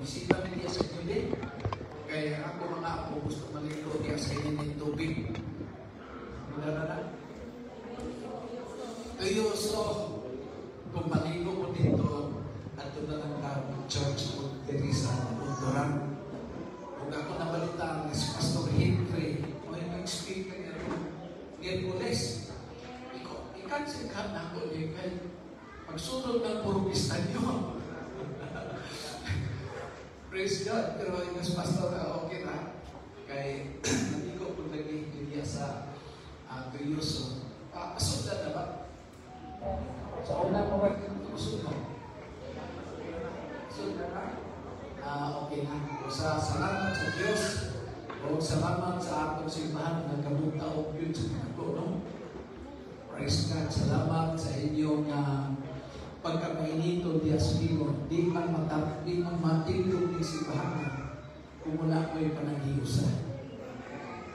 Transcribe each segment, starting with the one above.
bisita mo diya sa inyo din. Kaya ako mga ako gusto maligo diya sa inyo ng tubig. Wala na. Tuyoso, kung maligo mo dito, at doon na lang ka church o Teresa na Bunturan. Kung ako nabalita si Pastor Henry, o yung nag-speak niya Gerkules, i-cancel ka na ako niya kay pagsunod ng purpista niyo. Praise God. Pero yung pastor na okay na. Kay hindi ko kung nag-iigilia sa Tuyoso. Pasod na ba? Sa una mo ba ito pasod na? Pasod na ba? Okay na. Sa salamat sa Diyos. O salamat sa atong simbahan na kamunta o yun sa pinagulong. Praise God. Salamat sa inyong pagkamainito di asilo. Di man matindog ni simbahan kung wala ko yung panaghiusan.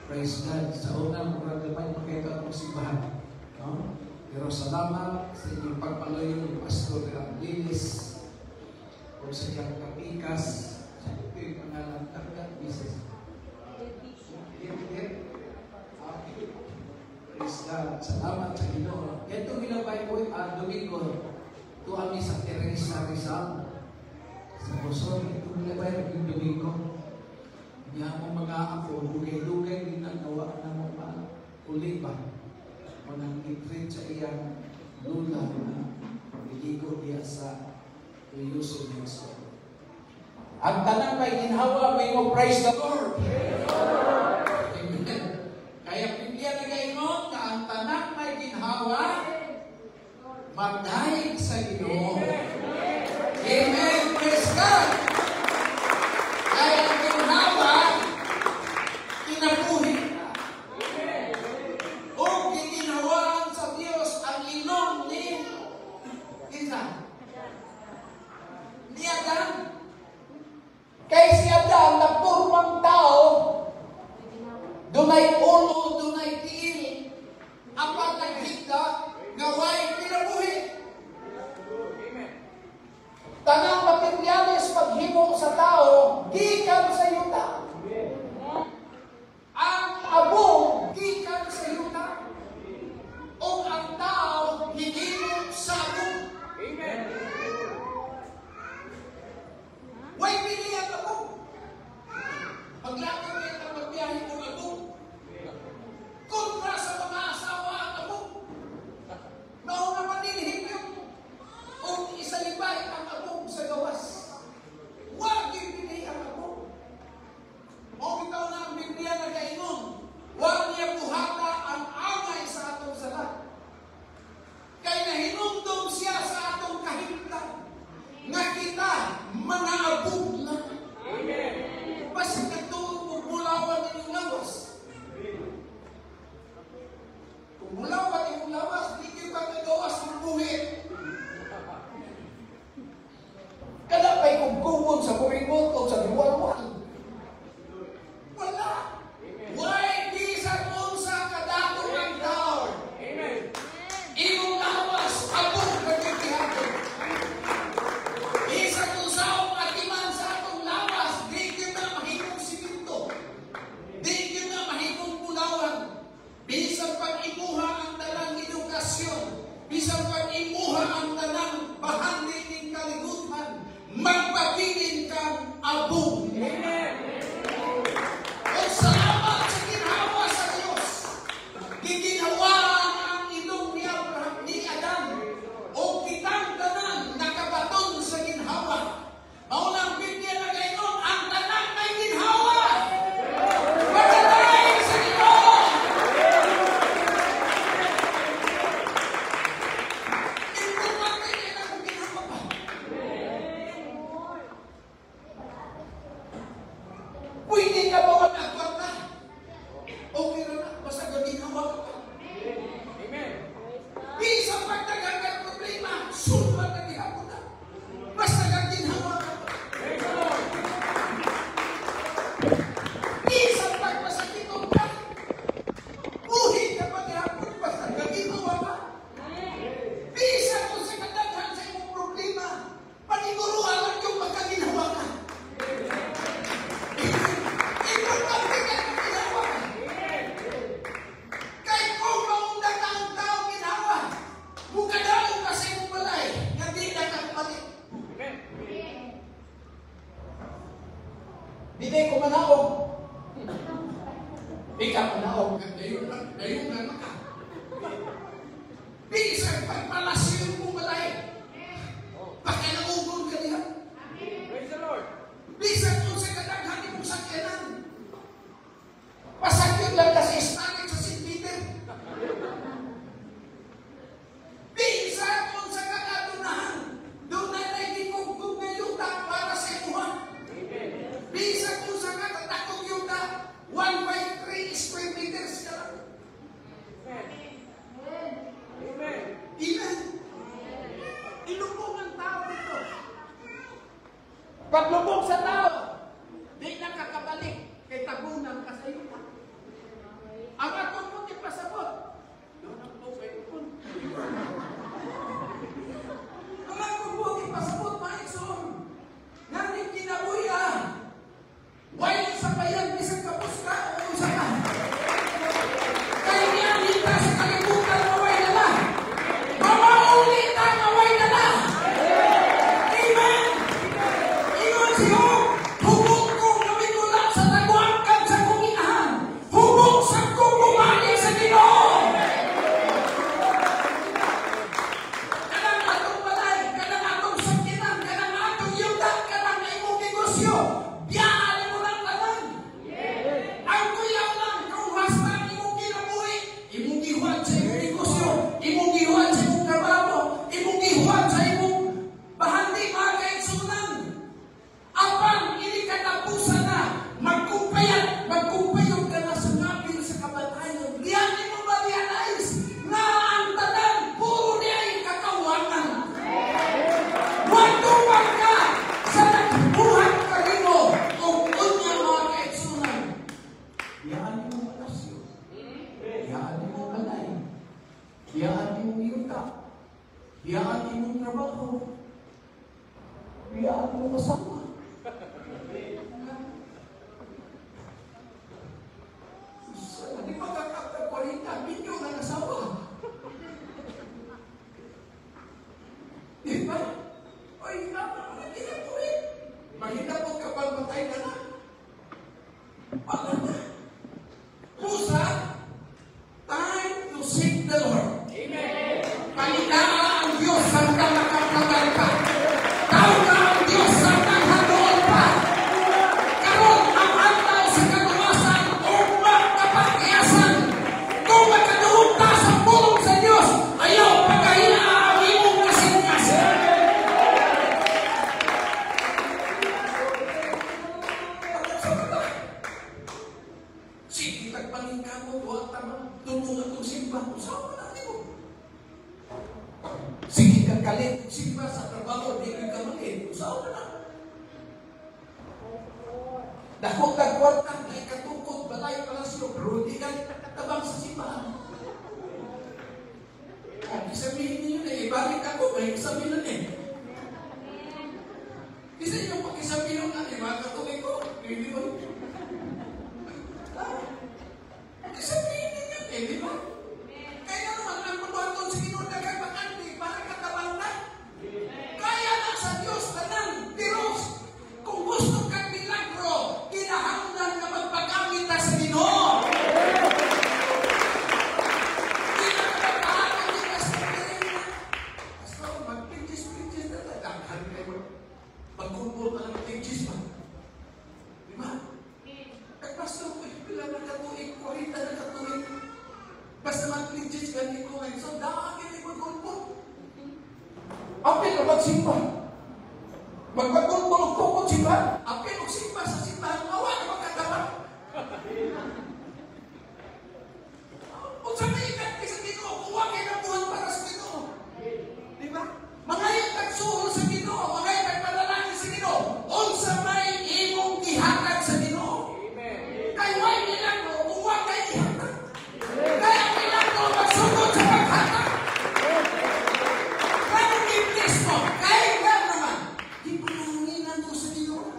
Praise God. Sa unang murag naman makita ang simbahan. No? Pero salamat sa inyong pagpalayo ni Pastor Lilis o sa iyong kapikas sa ito yung pangalan Tangat Bisis. Praise God. Salamat sa Ginoo. Ito ginabay ko Domingo. Ito kami sa Teresa Rizal. Sa Boston. Ito ginabay ko yung Domingo. Hindi ako mga ako. Lugay-lugay din ang gawa na mga uliba. Mga kitrit sa iyang lula na iligo niya sa Tuyoso niya sa ang tanang may ginhawa, may mo praise the Lord. Amen. Kaya Biblia na gayon na ang tanang may ginhawa, magdahig sa Ginoo. Amen. Praise God. Kaya ang ginhawa, kinabuhi na. O giginhawaan sa Diyos ang inom ni Isa. Ni Adan. Kay si Adan, nagpurmang tao, dunay ulo, dunay tiil, apat naghigda, gaway kinabuhi. Tanang materyales paghimo sa tao, gikan sa yuta. Ang abong, gikan sa yuta. O ang tao, hihimo sa abong. Amen. Way pilihan ako. Paglakad niya ang magbiyahe ko ako. Kontra sa mga asawa at ako. Nauna manilihim yung o isalibay ang abong sa gawas. Huwag yung pilihan ako. O bitaw na ang Biblia na kainon. Huwag niya buhata ang angay sa atong salat. Kaya nahinumdum siya sa atong kahimtan. Nga kita mga abog na. Amen. Basta katulog kung bulawan ninyong lawas. Kung bulawan ninyong lawas, di kita nagawas ng buhit. Kada pa'y kugkugon sa buringot o sa biwalwal. Wala. Why di sa unsa kadato ng tao? Amen. Imong lawas, abog nagkikihato. Isa kung saong atiman sa atong lawas, di kita mahimong siminto. Di kita mahimong bulawan. Bisang pag-imuha ang tanang edukasyon. Bisang pag-imuha ang tanang bahandi ng kalibutan. Magpapilin kang abog. Amen. O salamat sa ginhawa sa Diyos. Giginhawaan ang ilong ni Abraham, ni Adan. O kitang tanan nakabaton sa ginhawa. Maulang Biblia na gayon, ang tanan may ginhawa. Magdadahig sa Ginoo. Importante din ang ginhawa pa. Di ko manaog. Ikaw manaog. Dayon na maka. Bisag pagpalasyon mo balay. Pakinaugon ka niya. Praise the Lord. Bisag kung sa kadaghan mong sakyanan. Pasakyan lang kasi Hispanic sa St. Peter. Bisag kung sa kagadunahan. Doon na nagigugog na yuta para sa imuha. Bisag kung sa katatakong yuta, 1.3 square meters ka lang. Amen. Amen. Ilubog ang tao dito. Paglubog sa tao, di na kakabalik kay tagunan ka sa yuta. Ang atong mo di pasabot. Doon ang po kay upon. Ang atong mo di pasabot, maikson. Ngayon kinabuya. Why sa bayan, bisag kapos ka o usa ka? Kaya niya nita sa kalibutan, maway na na. Mamaulit na, maway na na. Amen. Ingon siyo, hubog kong namigulat sa nagwangkag sa kuminahan. Hubog sa kong bumalik sa Ginoo. Kanang atong balay, kanang atong sakyanan, kanang atong yuta, kanang imong negosyo. Biyaan mo lang tanan. Ang kuyaw lang, kung basta imong kinabuhi, imong gihuwad sa imong negosyo, imong gihuwad sa imong trabaho, imong gihuwad sa imong bahandi mga kaigsunan. Apang ini katapusan na, magkumpayot ka na sa nabil sa kabatayon. Diyan mo ba realize na ang tanan, puro niya ay kakawangan. Magtubag ka sa nagbuhat ka rin mo kung unya mga kaigsunan. Diyan mo malasyo. Diyan mo balay. Diyan mo yuta. Diyan mo trabaho. Diyan mo kasama. Di ba kakapagpalita, binyo na nasawa? Di ba? Oy, hindi na po eh. Mahina po kapag matay ka na. Wala na. Pusa, time to seek the Lord. Amen. Palitaan ang Diyos hanggang nakapagay ka. Tawag ka ang Diyos hanggang handoon pa. Karoon ang antaw sa kaluwasan o magkapagkiyasan. Kung magkaduhog ka sa pulong sa Diyos, ayaw pagkahinaan ang imong kasing-kasing. Sige, tagpangin ka mo, duwag tamang tulungan itong simba. Usawa na mo. Sige, kagalit itong simba sa trabaho, di ka malit. Usawa na. Dakot nagwartang, ay katukot, balay palasyo, pero di ka nakatabang sa simbahan. Ang isabihin niyo na, ibalik ako, may isabihin na eh. Isa yung pag-isabihin na, mga katuloy ko, hindi ba? Isabihin niyo eh, di ba? Kaya naman, ang mabuhaton sa Ginoo nagkagbakan, para katabang na. Kaya na sa Diyos, tanan, Diyos, kung gusto kang milagro, kinahanglan na magpagamit na sa Ginoo. Hindi na kapagpahagan din na sa Ginoo. Basta, mag-pinches na tatanghan kayo. Magkumpul na ng pinches pa. Di ba? Basta, pila na katuig, 40 na katuig. Basta mag-pinches ganit ko ngayon. So, dami na magkumpul. Apil na magsimba. Magpagkumpul ang tukot simba. Apil ang simba sa simbahan. Mawa na magkatawa. Kung sa may ikat sa Ginoo, kuha kayo ng buwan para sa Ginoo. Di ba? Mga yung tagsuhol sa Ginoo, mga yung nagpadalangin sa Ginoo, unsa may imong gihatag sa Ginoo. Kaya may milagro, kuha kayo ihatag. Kaya ang milagro, magsugod sa paghatag. Kaya i-bless mo, kaya nga naman, di po nanginan ko sa Ginoo.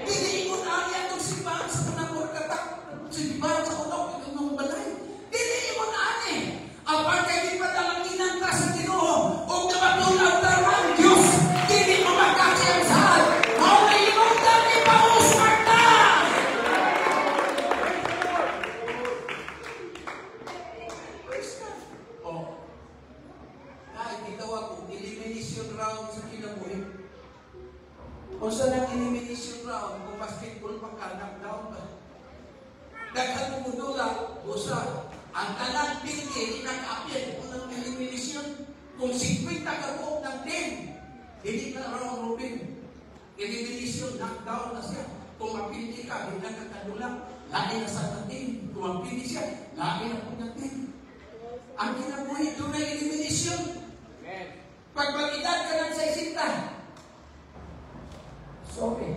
Diliingon ang itong simbahan sa panamor katak. Simbahan sa kunaw, itong balay. Diliingon ani. Apang kay di padalanginan ka sa Ginoo, o namatulaw na ang Diyos, dili mo makasiyang saan. Mauna Kung saan ang elimination round, kung basketball pa ka, knockdown ba? Daghan mo mudula, usa, ang talang pilgi, inakapit mo ng elimination. Kung 50 ka buok ng 10, hindi ka round robin. Elimination, knockdown na siya. Kung mapilgi ka, hindi ka kadulang, lagi na sa natin. Kung mapilgi siya, lagi na po natin. Ang kinabuhi doon na elimination. Pag mag-edad ka ng 60, sorry.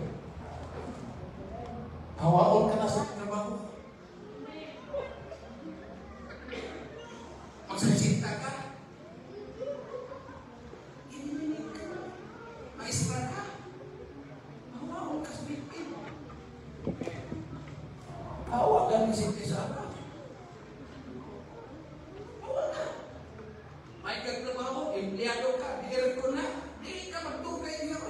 Hawaon ka na sa trabaho. Magsasita ka. Iniminit ka. Maestra ka. Hawaon ka sa bitin. Hawa ka ni Sinti Sara. Hawa ka. May katrabaho, empleyado ka, bigyan ko na. Hindi ka magtugay niya ko.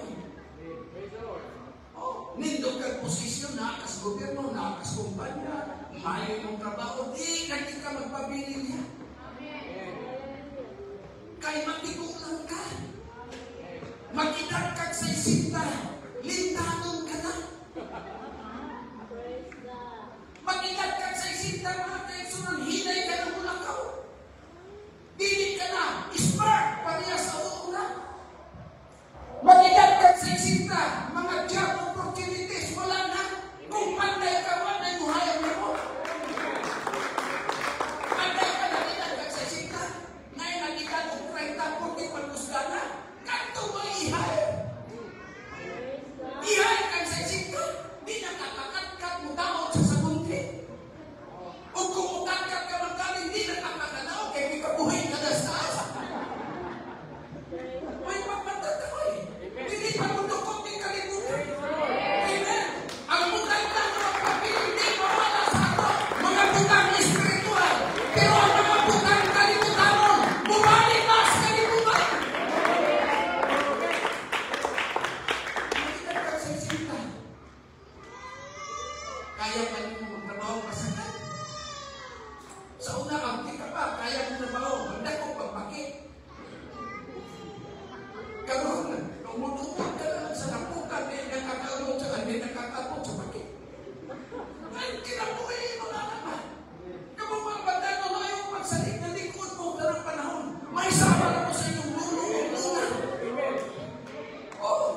Nindog kang posisyon, nakas gobyerno, nakas kumpanya, mayo mong trabaho, di ka magpabili niya. Kay matigulang ka. Mag-edad kang sa isinta, lintanong ka na. Mag-edad kang sa isinta, mga kaitsunan, hinay ka ng mulakaw. Dili ka na, spark, pariya sa una. Mag-edad kang sa isinta, mga job opportunities, wala na. Kung panday ka, wala na yung hayang mo. Panday ka na edad kang sa isinta, ngayon nag-edad o 30, 40 pagkusga na. Kanto mo ihay. Ihay kang sa isinta, di nakakakat mo daot sa sagunti. O kung ukakat ka magkaling, di nakakakanaw, kaya may kabuhay ka na sa asa. May pagpatatakoy. Hindi pa mundukot ng kalimutan. Amen. Ang bukay na ng pagpapili, hindi mawala sa ato. Mga butang espiritual. Pero ang mga butang kalimutan mo, bumalik na sa kalimutan. Hindi ka sa isinta. Kaya ka rin mo magtrabaho masagal. Sa una, ang tika pa, kaya mo trabaho. Magda ko pagpakit. Karoon, umutupag ka lang sa napukan, nakakaroon sa kanil, nakakapot sa bakit. Ay, kinabuhi mo na naman. Kapag magbanda mo, ayaw magsalit na likod mo ng panahon. May sama na mo sa inyong lulo o lula. Oo.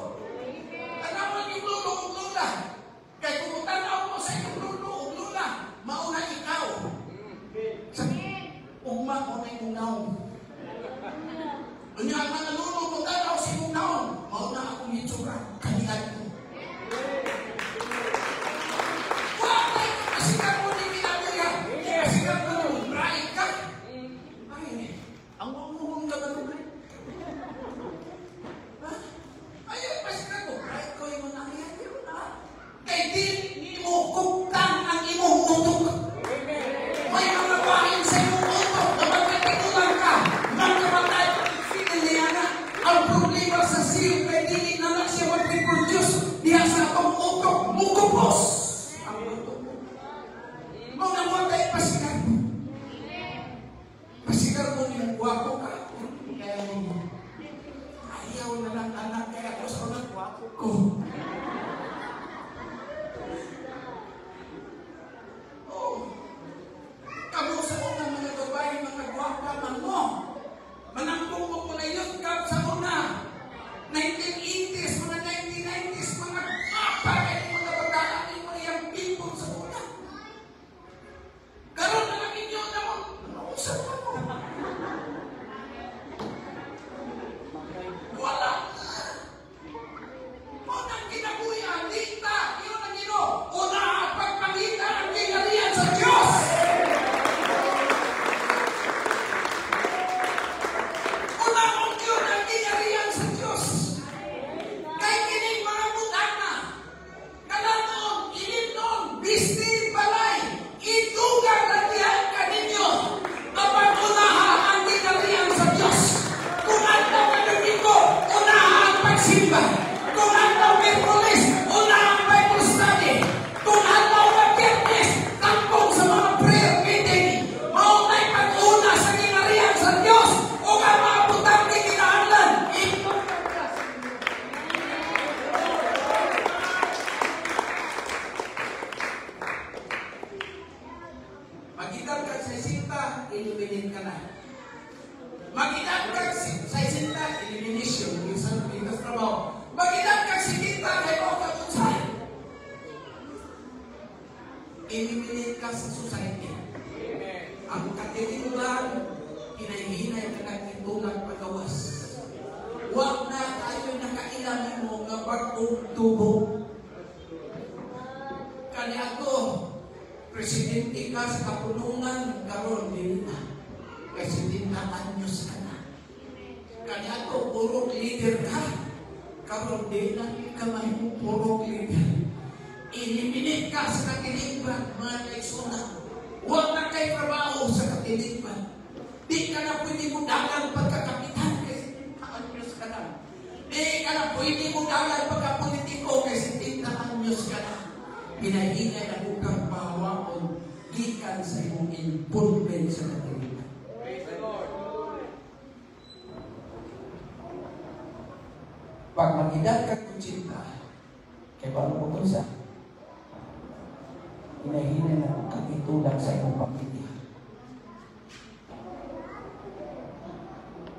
Tanawan yung lulo o lula. Kaya kung tanaw mo sa inyong lulo o lula, mauna ikaw. Ugma mo na yung naong. Unya ang mga lulo mo tanaw sa inyong naong, mauna akong itsura, kanilan ko. Wakay ka, pasikat mo ni Minabuya. Pasikat mo ni Brian ka. Ay, ang umuhong ka ba naman? Ay, pasikat mo, Brian ko yung nangyayari mo na. Kay di mo kuktan ang imong utok. May mga bahin sa imong utok na magkatigulang ka. Magkamatay ka ng feeling niya na ang problema sa siyo kay di na lang siya mag-reproduce diya sa akong utok mukupos. Ang utok mo. Mga matay pasikat mo. Pasikat mo yung guwapo ka. Kaya mo. Ayaw na lang anak kaya ako sa unang guwapo ko. Kamu sa una mga babae, mga guwapa man mo. Manangkong mo po na youth cup sa una. 1980s, mga 1990s, mga kapagay, mga bataan, mga yung people sa una. Karoon na lang inyo na mo. Nausap na mo. Wala. Mo nang Eliminate ka sa society. Amen. Ang katilimugan, hinay-hinay ka nagtitulak pagawas. Huwag na tayo nakailan mo nga bagong tubo. Kani ako, presidente ka sa kapunungan, karon din na. Presidente anyos ka na. Kani ako, puro leader ka. Karon din na ka mahimong puro leader. Eliminate ka sa katilimugan, mga kaisuna. Huwag na kayo trabaho sa katilimugan. Di ka na pwede mo dalang pagkakapitan kasi anyos ka na. Di ka na pwede mo dalang pagkapolitiko kasi 70 anyos ka na. Hinay-hinay na bukang pahawakon gikan sa iyong involvement sa katilimugan. Praise the Lord. Pag mag-edad ka kutsinta, kaya paano mo ito sa hinay-hinay na bukang itulak sa iyong pamilya.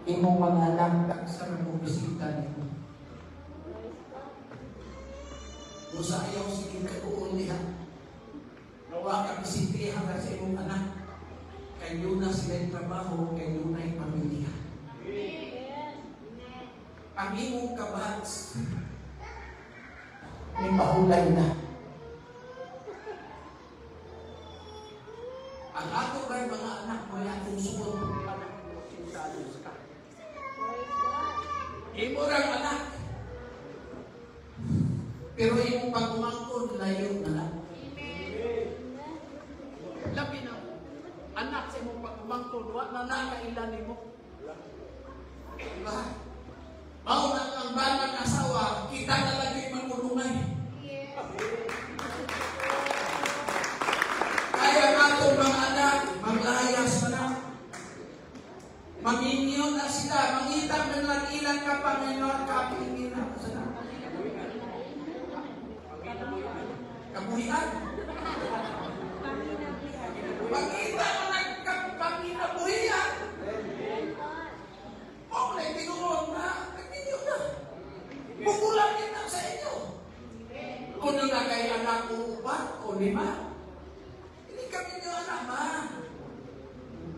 Imong mga anak sa nagbubisita nito. Kung sa ayaw sige kaguon niya, nawa ka bisitihan sa imong anak. Kayo na sila trabaho, kayo na yung pamilya. Ang imong kabats, may mahulay na. Ang ato ba mga anak mo ay atong sugot anak mo sinsalos ka. Imo rang anak. Pero imong pagumangkod layo na lang. Labi na. Anak sa imong pagumangkod, wa na nakailan nimo. Diba? Mao na ang banang asawa, kita na lagi magulungay. Kaya atong mga anak, maglayas na lang. Maminyo na sila, mangitang na lang ilang ka Panginoon, kapingin na sila. Kabuhian. Makita mo na kapanginabuhian. O, nagtinuon na, nagtinyo na. Bukulan din lang sa inyo. Kung na kay anak ko 4 o 5, hindi kami nyo anak, ma.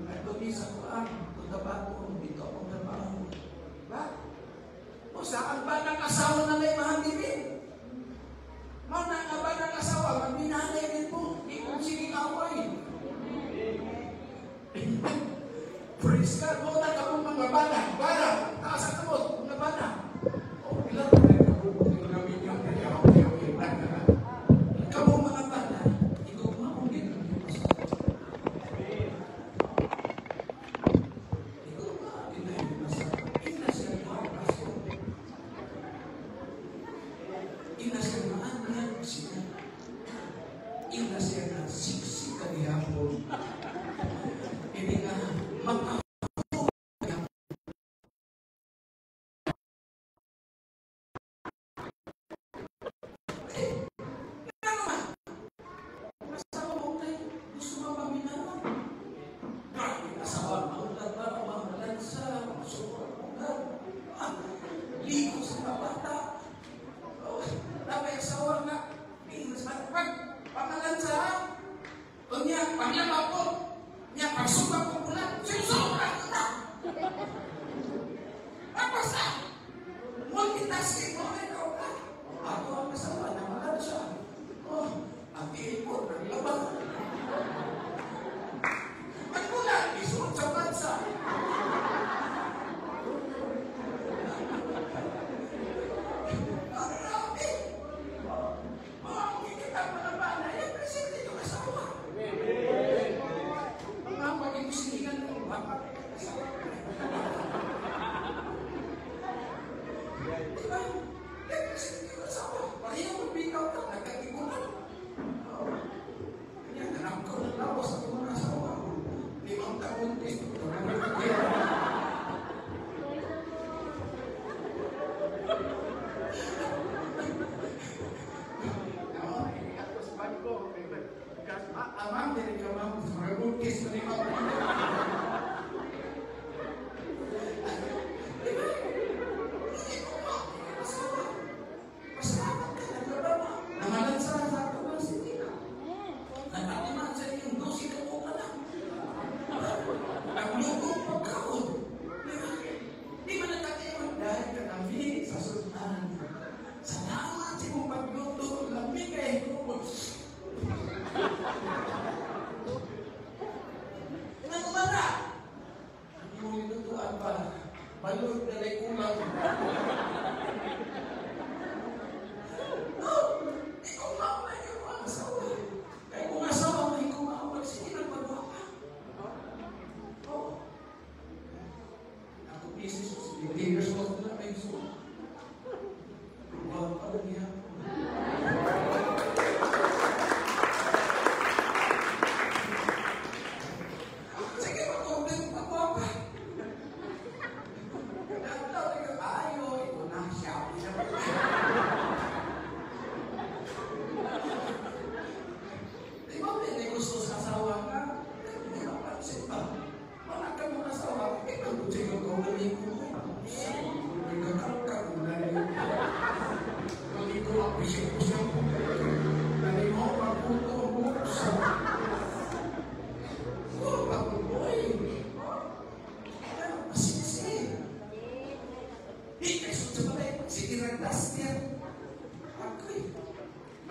At doon sa kuang, trabaho, dito akong trabaho. Ba? O saan ba ng asawa na may mahandipin? Mau na nga ba ng asawa, magminanay din po. Hindi kong siningaway. Praise God, mo na ka mga bana. Bana, taas ang kamot, mga bana. O, ilan na rin ako. Ito namin yung kamu mga bana, ikaw maungin ang Diyos. Ikaw maungin ang Diyos. Ina siya mahapas ko. Ina siya maanyan siya. Ina siya na siksik ka nihapon. Hindi ka mag-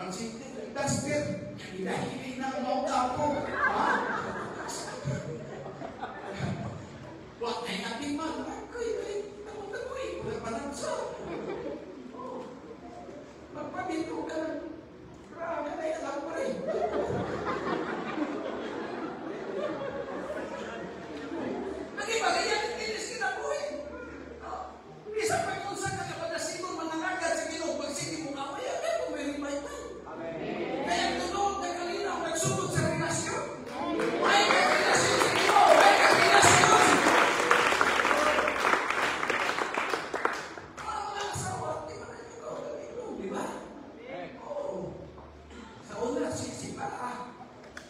Ang duster, hinahili na ang mga kapo. Wala na yung ating man. Takoy, wala pa lang sa. Magpamito ka lang. Ka na yung alam pa rin. Nagibagayan, inis kita po eh. Bisa pa kung saan nakapadasigol, mananagad sa Ginoo, pag sige mo ako, yan po may remind na. Kaya tulog na kalinaw, nagsugod sa relasyon. May karelasyon sa Ginoo, may karelasyon. Mga asawa, di ba na ito? Di ba? Oo. Sa una, sisipa.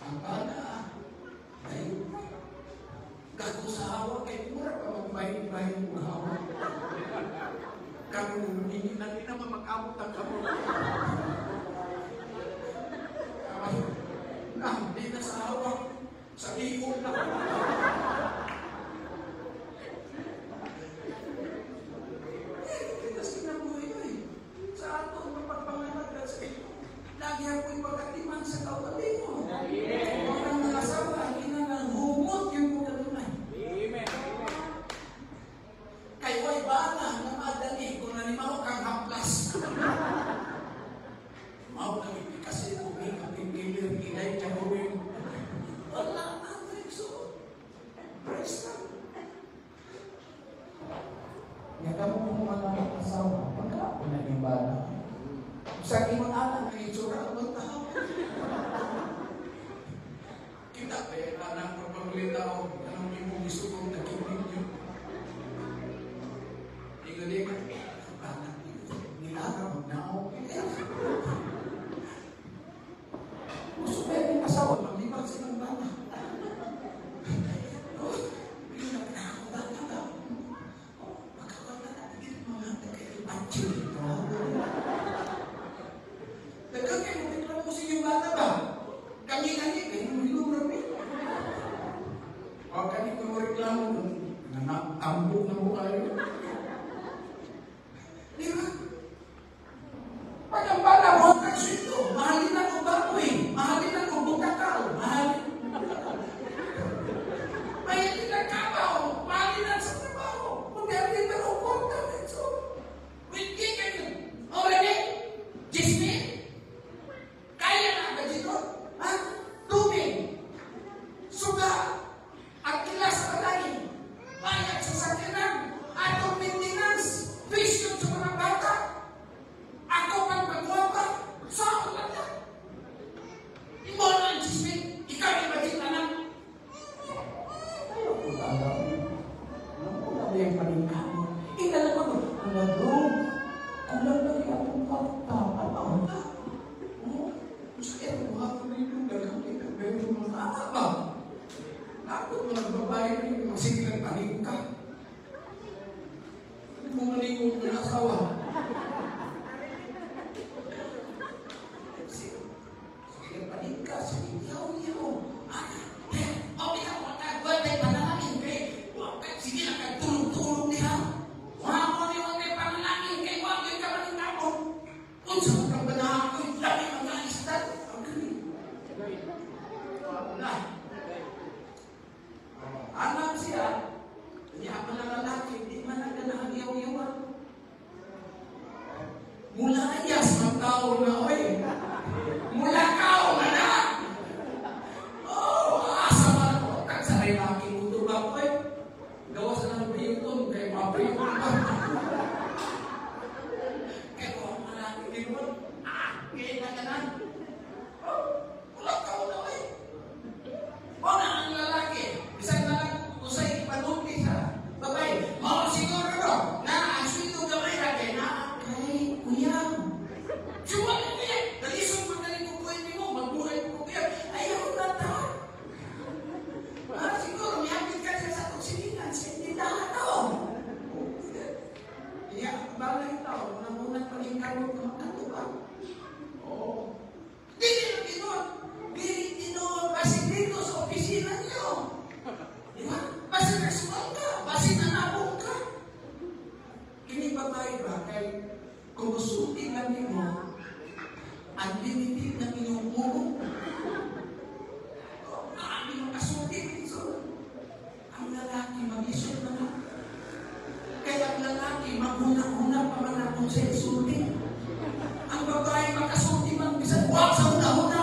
Ang bana. Ayun. Gago sa hawa, kaya mura pa magbahin-bahin mo hawa. Kamu, hindi na mag-amot ang kamu. Hindi na sa hawa. Sa ikot na. Tinas kinabuhay ko eh. Sa ato, mapagpanganak na sa ikot. Lagi ako'y pagkatiman sa kawabi mo. Orang mga asawa, hindi na nanghugot yung mga tunay. Kay way bana na madali kung nanimaw kang haplas. Mau kami kasi kung kaping-kilir kinay kagawin. Wala na, Trixo. Praise God. Yaga mo kung mga asawa, pagka na yung bana. Sa imong anak, ang itsura ang tao. Kita pa yung anak ng paglitaw, anong imong gusto kong nakinig nyo. Liga-liga, anak nilaga, mag-nao. Gusto pa yung asawa, maglibag silang bana. Ambok na mo kayo. Di ba? Pag ang bala mo ang kagsito, mahalin ako baboy, mahalin ako bukakal, mahalin nagkabaw, mahalin sa trabaho, mahalin na uporta. So, with kikin, already, Disney, kaya na ba dito? Ha? Tubig, suga, at kilas pa tayo. Bayad sa sakinan, atong maintenance, vision sa mga bata, ako pang magwapa, saan lang yan? Imo na ang chismin, ikaw yung magkitanan. Ayaw ko talaga. Alam ko na yung paningkamo. Alam ko, kulang lang yung atong bata, alaon na. Sakit ang mga pamilyo, nagkamit ang meron mga aabang. Ako mga babae rin, masigilang paling ka. Hindi mo malingod ng asawa. Sigilang paling ka, sigilang yaw. Magkagwad ay panalangin kay. Sige lang kag tulong-tulong niya. Wala ko rin panalangin kay. Wala ka maling ako. Kung saan kang banahan ko, dami mga istan. Ang galing. Wala. Anak siya, niya pa na lalaki, hindi man nagdanahan yaw-yawan. Mula ayas ng tao na, oy. Mula kao na na. Oh, asa man ako. Kagsaray na aking utong ba, oy. Gawas na ng biyutong, kay mabiyutong ba. Kaya ko ang malaki din mo. Kaya na ganan. Mula kao na, oy. O na ang lalaki. Isang lalaki, usay ipanumpi sa babay. Mao siguro no, na ang swito gamay na kay na kay kuyang. Siwa na kuya, nalisong magaling ko kuya mo, magbuhay ko kuya. Ayaw na ta. Siguro, miyakit ka siya sa toksinan, sa hindi na tao. Iya, balay tao, namunang paling kamot ng katubang. Oo. unlimited na inyong ulo. Ang inyong kasulti. So, ang lalaki mag-isip naman. Kaya ang lalaki maghuna-huna pa man akong sa isulti. Ang babae makasulti man, bisan wag sa huna-huna.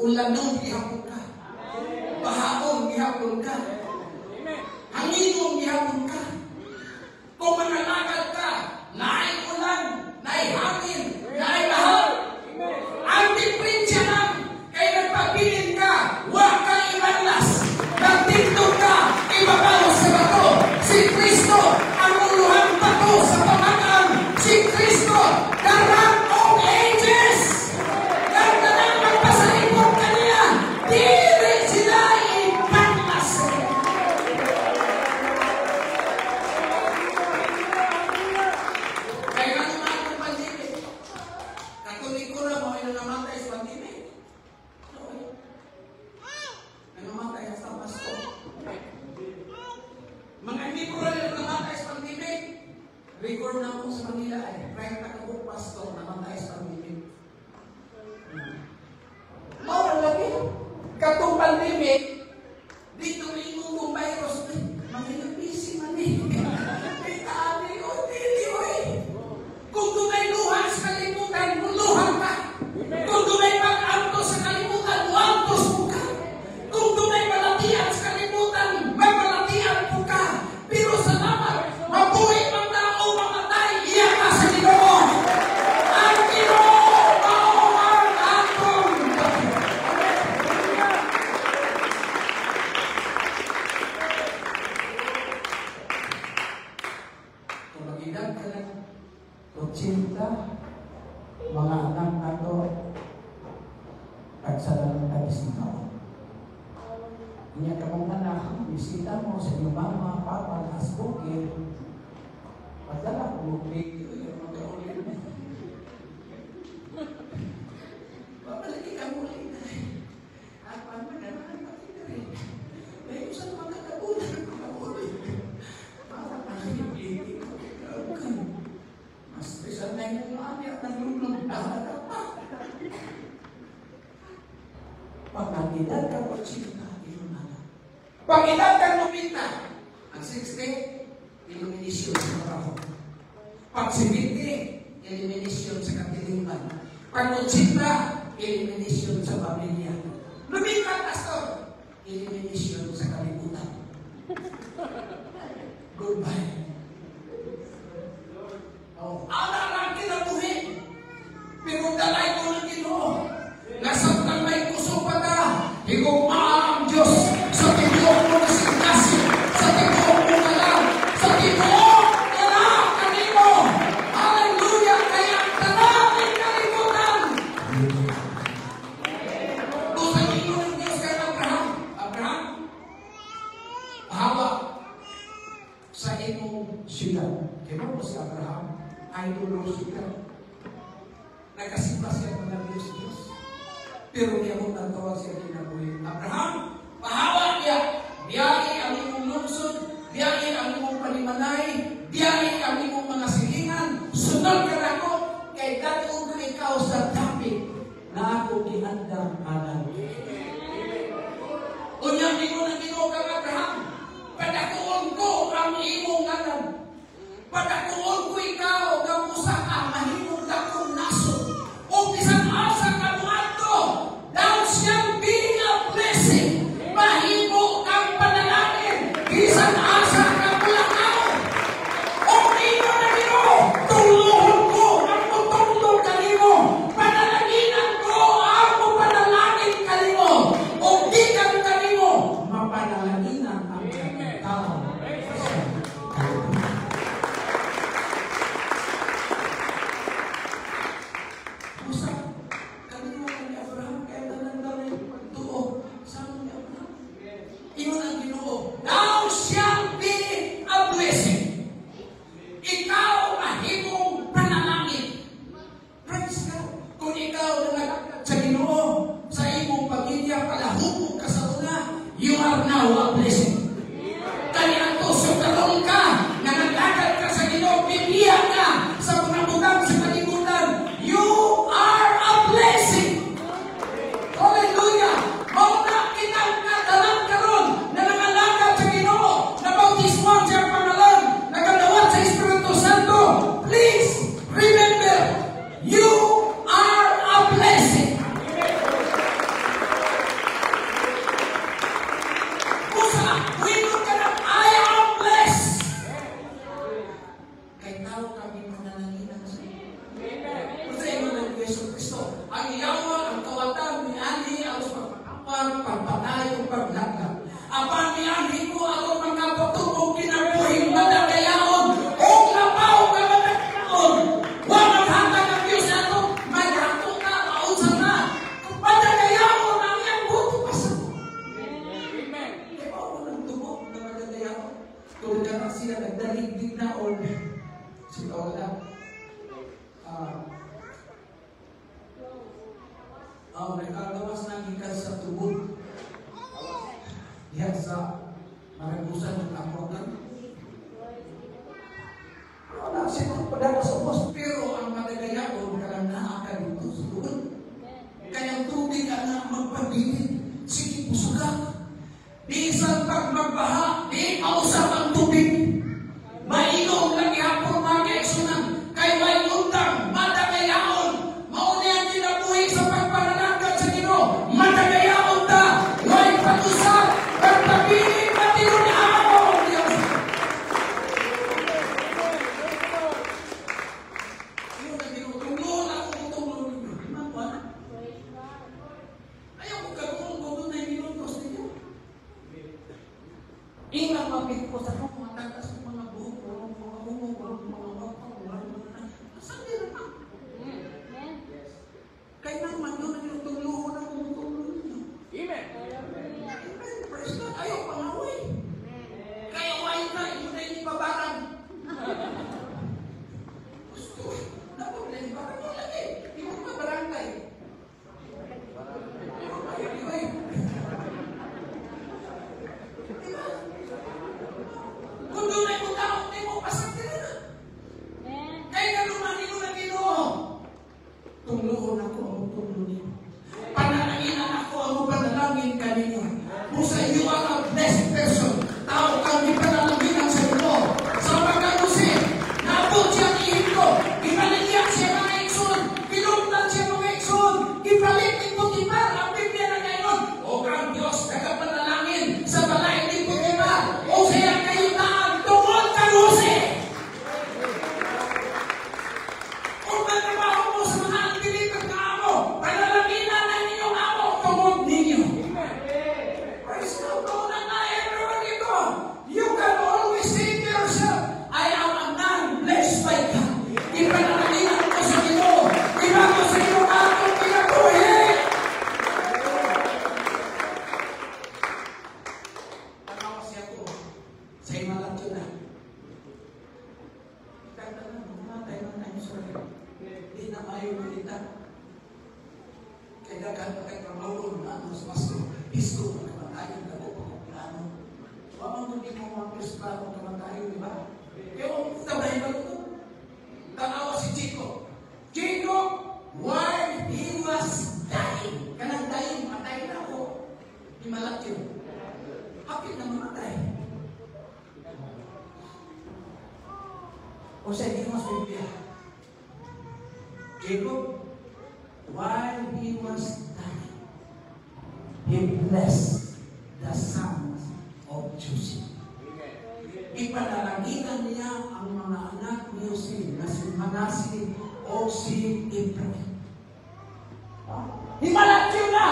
Ulanong gihapon ka. Bahaon gihapon ka. Hanginom gihapon ka. Kung manalakad ka, naay ulan, naay hangin, naay bahal. Ang diferensya lang, kay nagpabilin ka, huwag kang ibalas. Nagtindog ka, ibabaw sa bato. Si Kristo, ang uluhang bato sa pamagaan. Si Kristo, the Rock of Ages. Magpasalipot ka niya. Record na ako sa Manila ay, kahit nakabuk pastor, namatay sa pamilya. Mawala lagi. Katong pandemic, dito may mong virus, mga busy man eh. May tabi ko, hindi mo eh. Kung dumay luha sa kalimutan, luha ka. Kung dumay pag-anto sa kalimutan, antos mo ka. Kung dumay malatian sa kalimutan, may malatian po ka. Pero salamat, mabuhay ang tao, mamatay, iyak ka sa Ginoo. Ang Ginoo, ang atong kung mag-edad ka ng 80, mga anak nato, pagsalang tabis na ako. Inya ka mong anak, bisita mo sa iyong mama, papa, asbukid, padala ko, video, yung mga ulit na. Babalik ka muli na. Apa naman pati na rin. May usang mga kabulan ko na ulit. Para mahibigin ko ikaw ka. Mas bisan na yung mami at naglulong talaga pa. Pag nag-edad ka po, sino na iyong anak? Pag edad ka lumita, ang 60, illumination sa trabaho. Pag 70, illumination sa katiliman. Pag 80, illumination sa pamilya. Lumipat, pastor, illumination sa kalimutan. Goodbye. Oh, ala lang kinabuhi. Pero dalay ko ng Ginoo. Nasabtang may puso pa ka. Higugmaan ang Diyos sa tibuok mo na signasyo, sa tibuok mo na lang, sa tibuok na lang kanimo. Hallelujah! Kaya ang tanapin kalimutan. Kung sa Ginoo ng Diyos kay Abraham, bahawa sa imong sila. Kaya mo si Abraham, idol siya. Nagkasimba siya ng Diyos. Pero niya mo tawag siya kinabuhi. Abraham, pahawa niya. Biyari ang imong lungsod, biyari ang imong panimanay, biyari ang imong mga silingan. Sunod ka na ko, kay datong ka ikaw sa topic na ako gihandang anan. Unyang imo na Ginoo kang Abraham, padakuon ko ang imong anan. Padakuon ko ikaw kang usa ka mahimong dakong nasod. O bisan asa ka muadto, thou shalt be a blessing. Mahimo kang panalangin, bisan asa ka bulakaw. O imo na Ginoo, tuluhon ko ang tutulong kanimo. Panalaginan ko ang panalangin kanimo. O di kang kanimo, mapanalaginan ang kanang tao. Usa, kanino ni Abraham kaya tanan-tanan pagtuo sa ni Abraham. Ingon ang Ginoo, thou shalt be a blessing. Ikaw mahimong panalangin. Praise God. Kung ikaw nalagad sa Ginoo, sa imong pamilya, palahubog ka sa una, you are now a blessing. Kani ang tuso karon ka, nalagad ka sa Ginoo, bibiya ka sa mga bugang sa kalimutan, you are a blessing. Hallelujah! Mauna kitang kadalang karon na nangalagad sa Ginoo, na bautismuhan sa pangalan, nagadawat sa Espiritu Santo. Please remember, you are a blessing. Usa, winod ka na, I am blessed. Kay tao kami panananginan sa iyo. Kasi mo ng Yesu Kristo, ang iyawan, ang kawatan ni Ani, ang pagpapang, pagpatayong, paglagap. Apan ni Ani ko ako magkapatubong kinabuhing madagayaon, o labaw ka madagayaon. Huwag maghatag ang Diyos na ito, maghato ka, maunsa na. Madagayaon ang iyang buti pasa. Amen. Kaya ba ako ng tubok na madagayaon? Kung na siya nagdaligdig na o si Ola, nagkagawas na gikan sa tubod. Diyan sa Maragusan ng Apogan. Wala para kung naman tayo, di ba? Yung tabahin ba ito? Tanawa si Jacob. Jacob, while he was dying, kanang dying, matay na ako. Himalat yun. Hapit na mamatay. O sa Dimas Biblia, Jacob, while he was dying, he blessed the sons of Joseph. Ipanalangin niya ang mga anak ni Jose na si Manasseh o si Ephraim. Himalat yun na!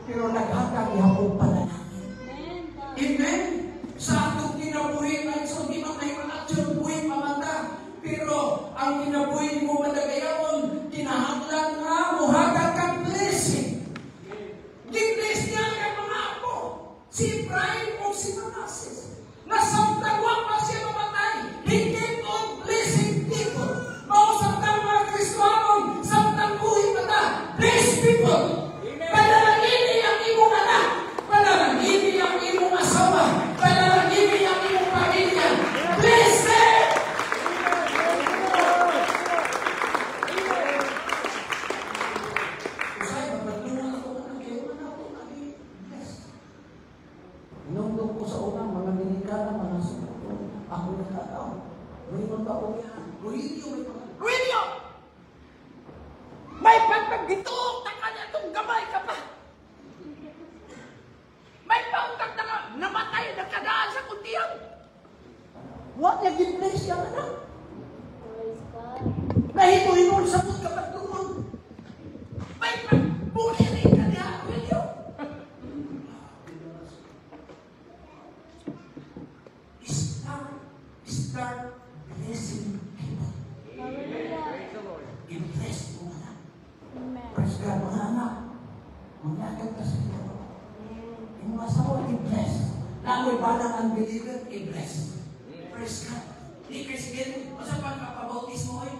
Pero naghatag ihapon panalangin. Amen? Sa atong kinabuhi na iso, di man nahimalat yun, buhay mamanda. Pero ang kinabuhi mo madagayawon, kinahanglan nga, muhatag kang blessing. Gi-bless niya ang mga apo, si Ephraim o si Manasseh. Nasamtagwang pa siya mamatay. He kept on blessing people. Mausamtang mga Kristohanon, samtang buhay mata, bless people. Panalangin ang imong anak, panalangin ang imong asawa, panalangin ang imong pamilya. Bless them! Usay, magpagdungan ako ng iwan ako, bless. Inundog ko sa unang mga delikada, mga sumunod. Ako nakataw. Mayroon pa ko yan. Ruilio, may pangalan. Ruilio! May pagpagdito, taka niya itong gamay ka pa. May pautag na nga, namatay, nakadaan sa kundiyan. What niya gin-bless yung anak? Nahito-hinol sa mga kapagdungan. May pagbukirin ka niya, Ruilio. Start blessing people. I-bless mo anak. Praise God, mga anak. Mangyagad ka sa iyo. Yung asawa, i-bless. Namoy balang unbeliever, i-bless. Praise God. Di Christian, masa pang kapabautis mo eh?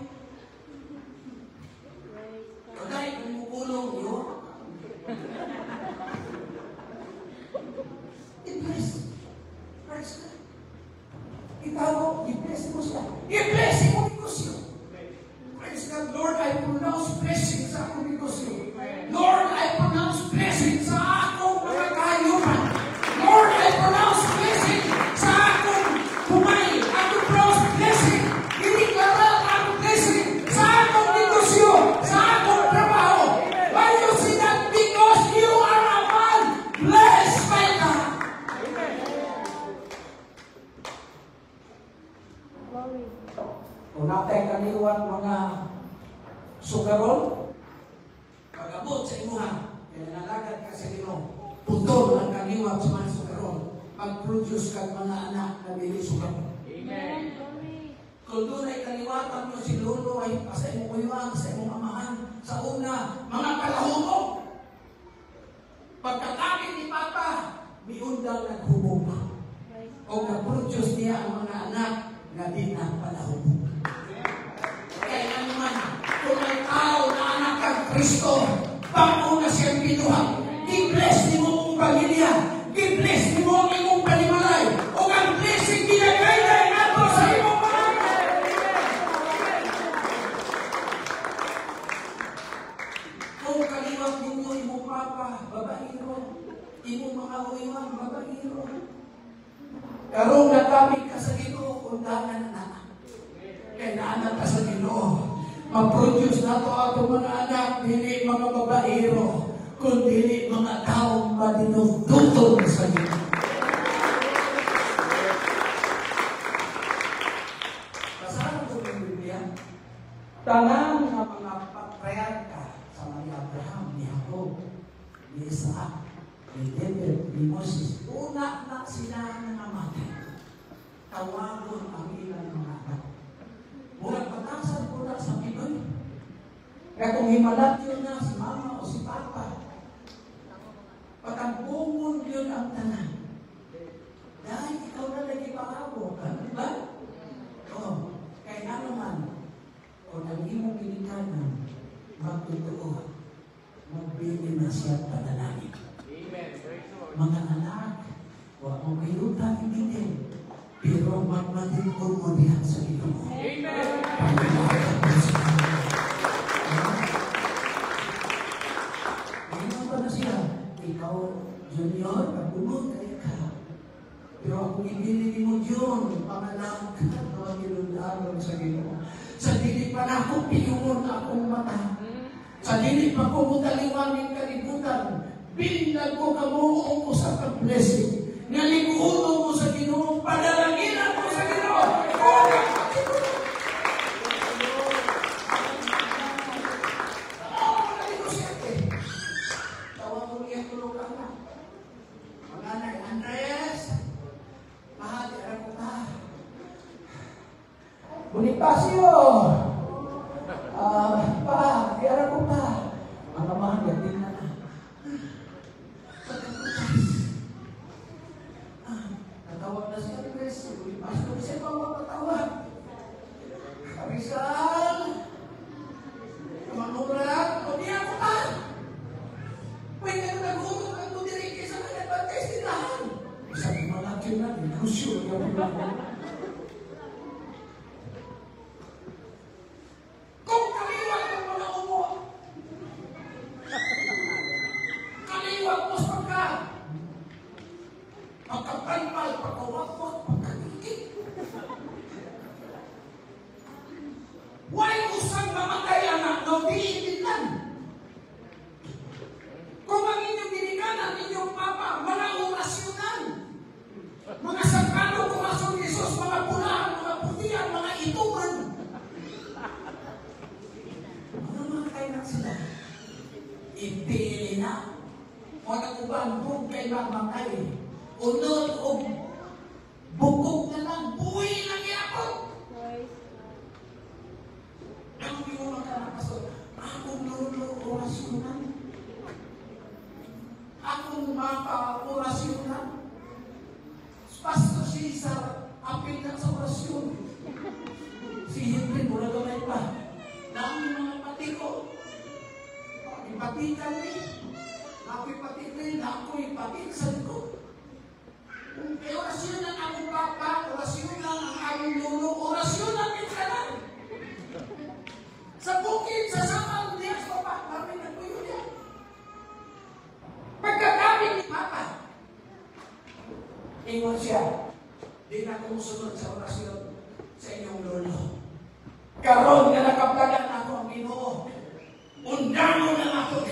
Kagay, kung mukulong yun. I-bless. Praise God. Ikaw, i-bless mo siya. I-bless mo negosyo. Praise God, Lord, I pronounce blessing sa akong negosyo. Lord, I pronounce blessing sa akong mga kahayupan. Lord, I pronounce blessing sa akong kumay. Ako pronounce blessing. Iniklara ang blessing sa akong negosyo, sa akong trabaho. Why you see that? Because you are a man blessed by God. Kung natay kaniwan mga sugaron, pag-abot sa imuha, kaya nalagad ka sa ino, putol ang kaniwan sa mga sugaron, mag-produce ka mga anak na dili sugaron. Amen. Kung doon ay kaliwatan nyo si Lolo ay sa imong kuyuan, sa imong amahan, sa una, mga kalahubog. Pagkatapit ni Papa, miundang naghubog pa. O na-produce niya ang mga anak na di na palahubog. Kaya naman, kung may tao na anak kang Kristo, bago na siyang binuhang, i-bless ni mo mong pamilya, i-bless ni mo ang imong panimalay, o ang blessing ginagay na ito sa imong pamilya. Kung kaliwag ninyo imong papa, babaero, imong mga uiwan, babaero. Karong nagamit ka sa Ginoo, undangan na anak. Kaya naanak ka sa Ginoo. Mag-produce na ito ato mga anak, dili mga babaero, kundi mga taong madinugtutong sa Ginoo. Kasama ko ng Biblia, tanang na mga patriarka sa mga Abraham, ni Jacob, ni Isaac, ni David, ni Moses, una na sila na namatay. Tawagon ang ilang mga anak. Mula patasan ko na sa Pinoy. Kaya kung himalat yun na si mama o si papa, pagkabungon yun ang tanan. Dahil ikaw na lagi paabo ka, di ba? Oo. Kaya nga naman, kung ang imong ginikanan, magtutuo, magbili na siya panalangin. Mga anak, huwag mong kayutan, hindi din. Pero maglingkod mo diyan sa Ginoo. Amen. Ngayon pa na siya, ikaw, Junior, pagpunod kayo ka. Pero kung ibili mo yun, panganak ka na nilularon sa Ginoo. Sa dili pa na ako piyungon akong mata. Sa dili pa ko mutaliwanin kalibutan. Bindag ko kamuong ko sa pag-blessing. Naliguhon mo sa Ginoo, padalaginan mo sa Ginoo. Tawag mo niya tulog ka na. Mga Andres, mahati ako ta. Bonifacio, pa, kaya ko pa. Mga mahal, din na. Natawag na si Andres, Bonifacio, siya pa mapatawag. Karisal, manurat, o di ako pa. Pwede na nag-ugot ang tudiriki sa mga Adventist nilahan. Sabi malaki na, negosyo yung mga. Kung kaliwag ang mga umo, kaliwag mo sa pagka, pagkapanpal, pagkawakot, pagkakikik. Huwag usang mamatay anak, no diitin lang. Kung ang inyong dinikanan, inyong papa, mga orasyonan, mga sakano, kumasong Yesus, mga pulaan, mga putihan, mga ituman. Mga kainak sila. Ipili na. Mga uban, kung kay mamatay, unod o bukog na lang, buhay lang yapon. Ang mga makakasot, akong lolo orasyonan. Akong maka-orasyonan. Pastor Cesar, apil na sa orasyon. Si Henry, mula doon pa. Namin mga pati ko. Ipati kami. Ako ipati rin. Ako ipati sa likod. Kung orasyon ang akong papa, orasyon lang ang aming lolo, orasyon namin ka lang. Sa bukid, sa samang diyan, papa, kami nagpuyo yan. Pagkakabing ni Papa, ingon siya, di na kumusunod sa orasyon sa inyong lolo. Karon na nakaplagan ako ang Ginoo. Undano na ako.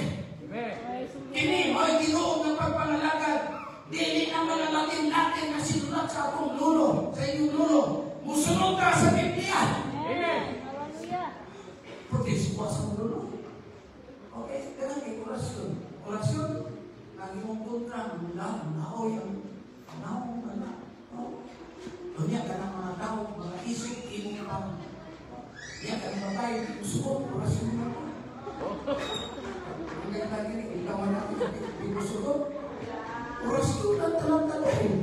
Kini mo'y Ginoo ng pagpangalagad. Dili na malalaking natin na sinulat sa akong lolo, sa inyong lolo. Musunod ka sa Biblia. Protest mo sa lolo. Okay, kaya kay orasyon. Orasyon, ang imong kontra, naoy ang naong anak. Dunya ka ng mga tao, mga isip, imong tao. Diya ka ng babae, inusuot, orasyon mo. Hindi ka lagi, ikaw natin, inusuot. Orasyon ang talang-talahin.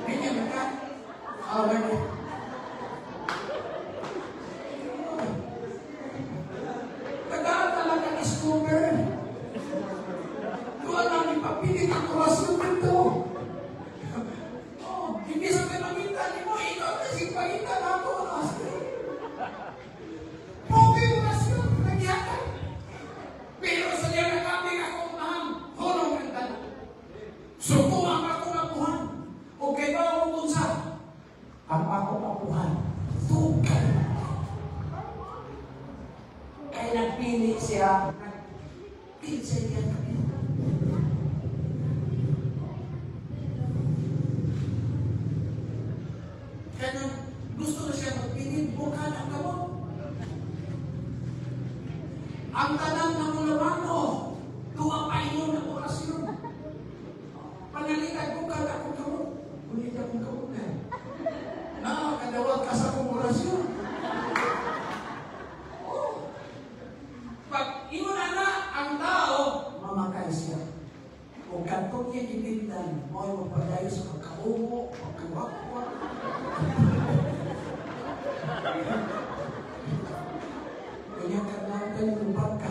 Hindi ka ka, awal mo. Tagaan talaga discover. Doon lang ipapilit ang orasyon dito. Hindi sa pinamita ni mo, ikaw kasi pagita na ako orasyon. Pogi orasyon, nagyakan. Pero sa diyan na kami akong mahang, hulong ang tanong. Sukuang ako mapuhan. O kay ba mo kung sa? Ang ako mapuhan. Tukay. Kaya nagpili siya. Nagpili siya kami. Kaya gusto na siya magpili. Bukan ang kamot. Ang talang ng ulamano. Tuwa pa inyo ng orasyon. Panalitan ko kada akong kamot. Ngunit akong kamot na. Kadawag ka sa akong orasyon. Pag inuna na ang tao, mamakay siya. O kantong niya ibindan, mo ay magpadayo sa pagkaumo, pagkawakwa. Kanya ka lang kayo ng baka.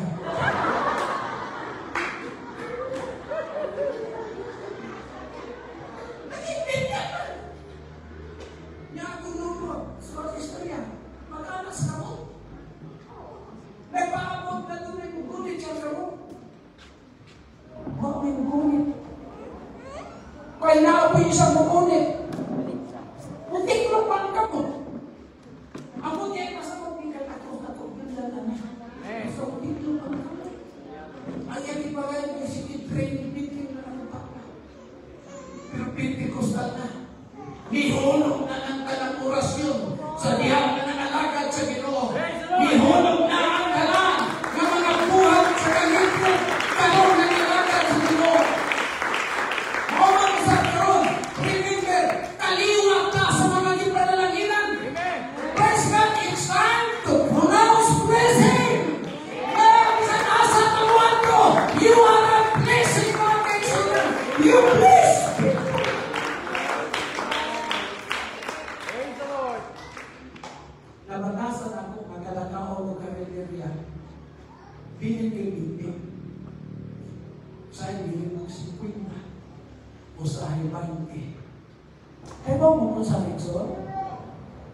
niyo siya mukunit. Muntik mo pang ka mo. Ako niya pasang magbigal ako ganda na. So, dito pang ka mo. Ang yan ipagay niya si training meeting na ano pa. Pero Pentecostal na. Nihulog na ng talang orasyon sa diyan na nangalagad sa Ginoo. Nihulog na ang talang ng mga buhat sa kalipot. Kalong nangalagad sa Ginoo. Maumang sa karoon, remember, kaliwa ka sa mga ipanalaginan. Praise God, it's time to pronounce blessing. Kaya sa nasa taluan ko, you are a blessing, mga kaibigan. You bless. Nabanasan ako, magkalakao ng karinderya. Binibig-ibig. Sa'yo, bilhin ng 50. O sa'yo, 20. Kaya ba mo sa Rizal?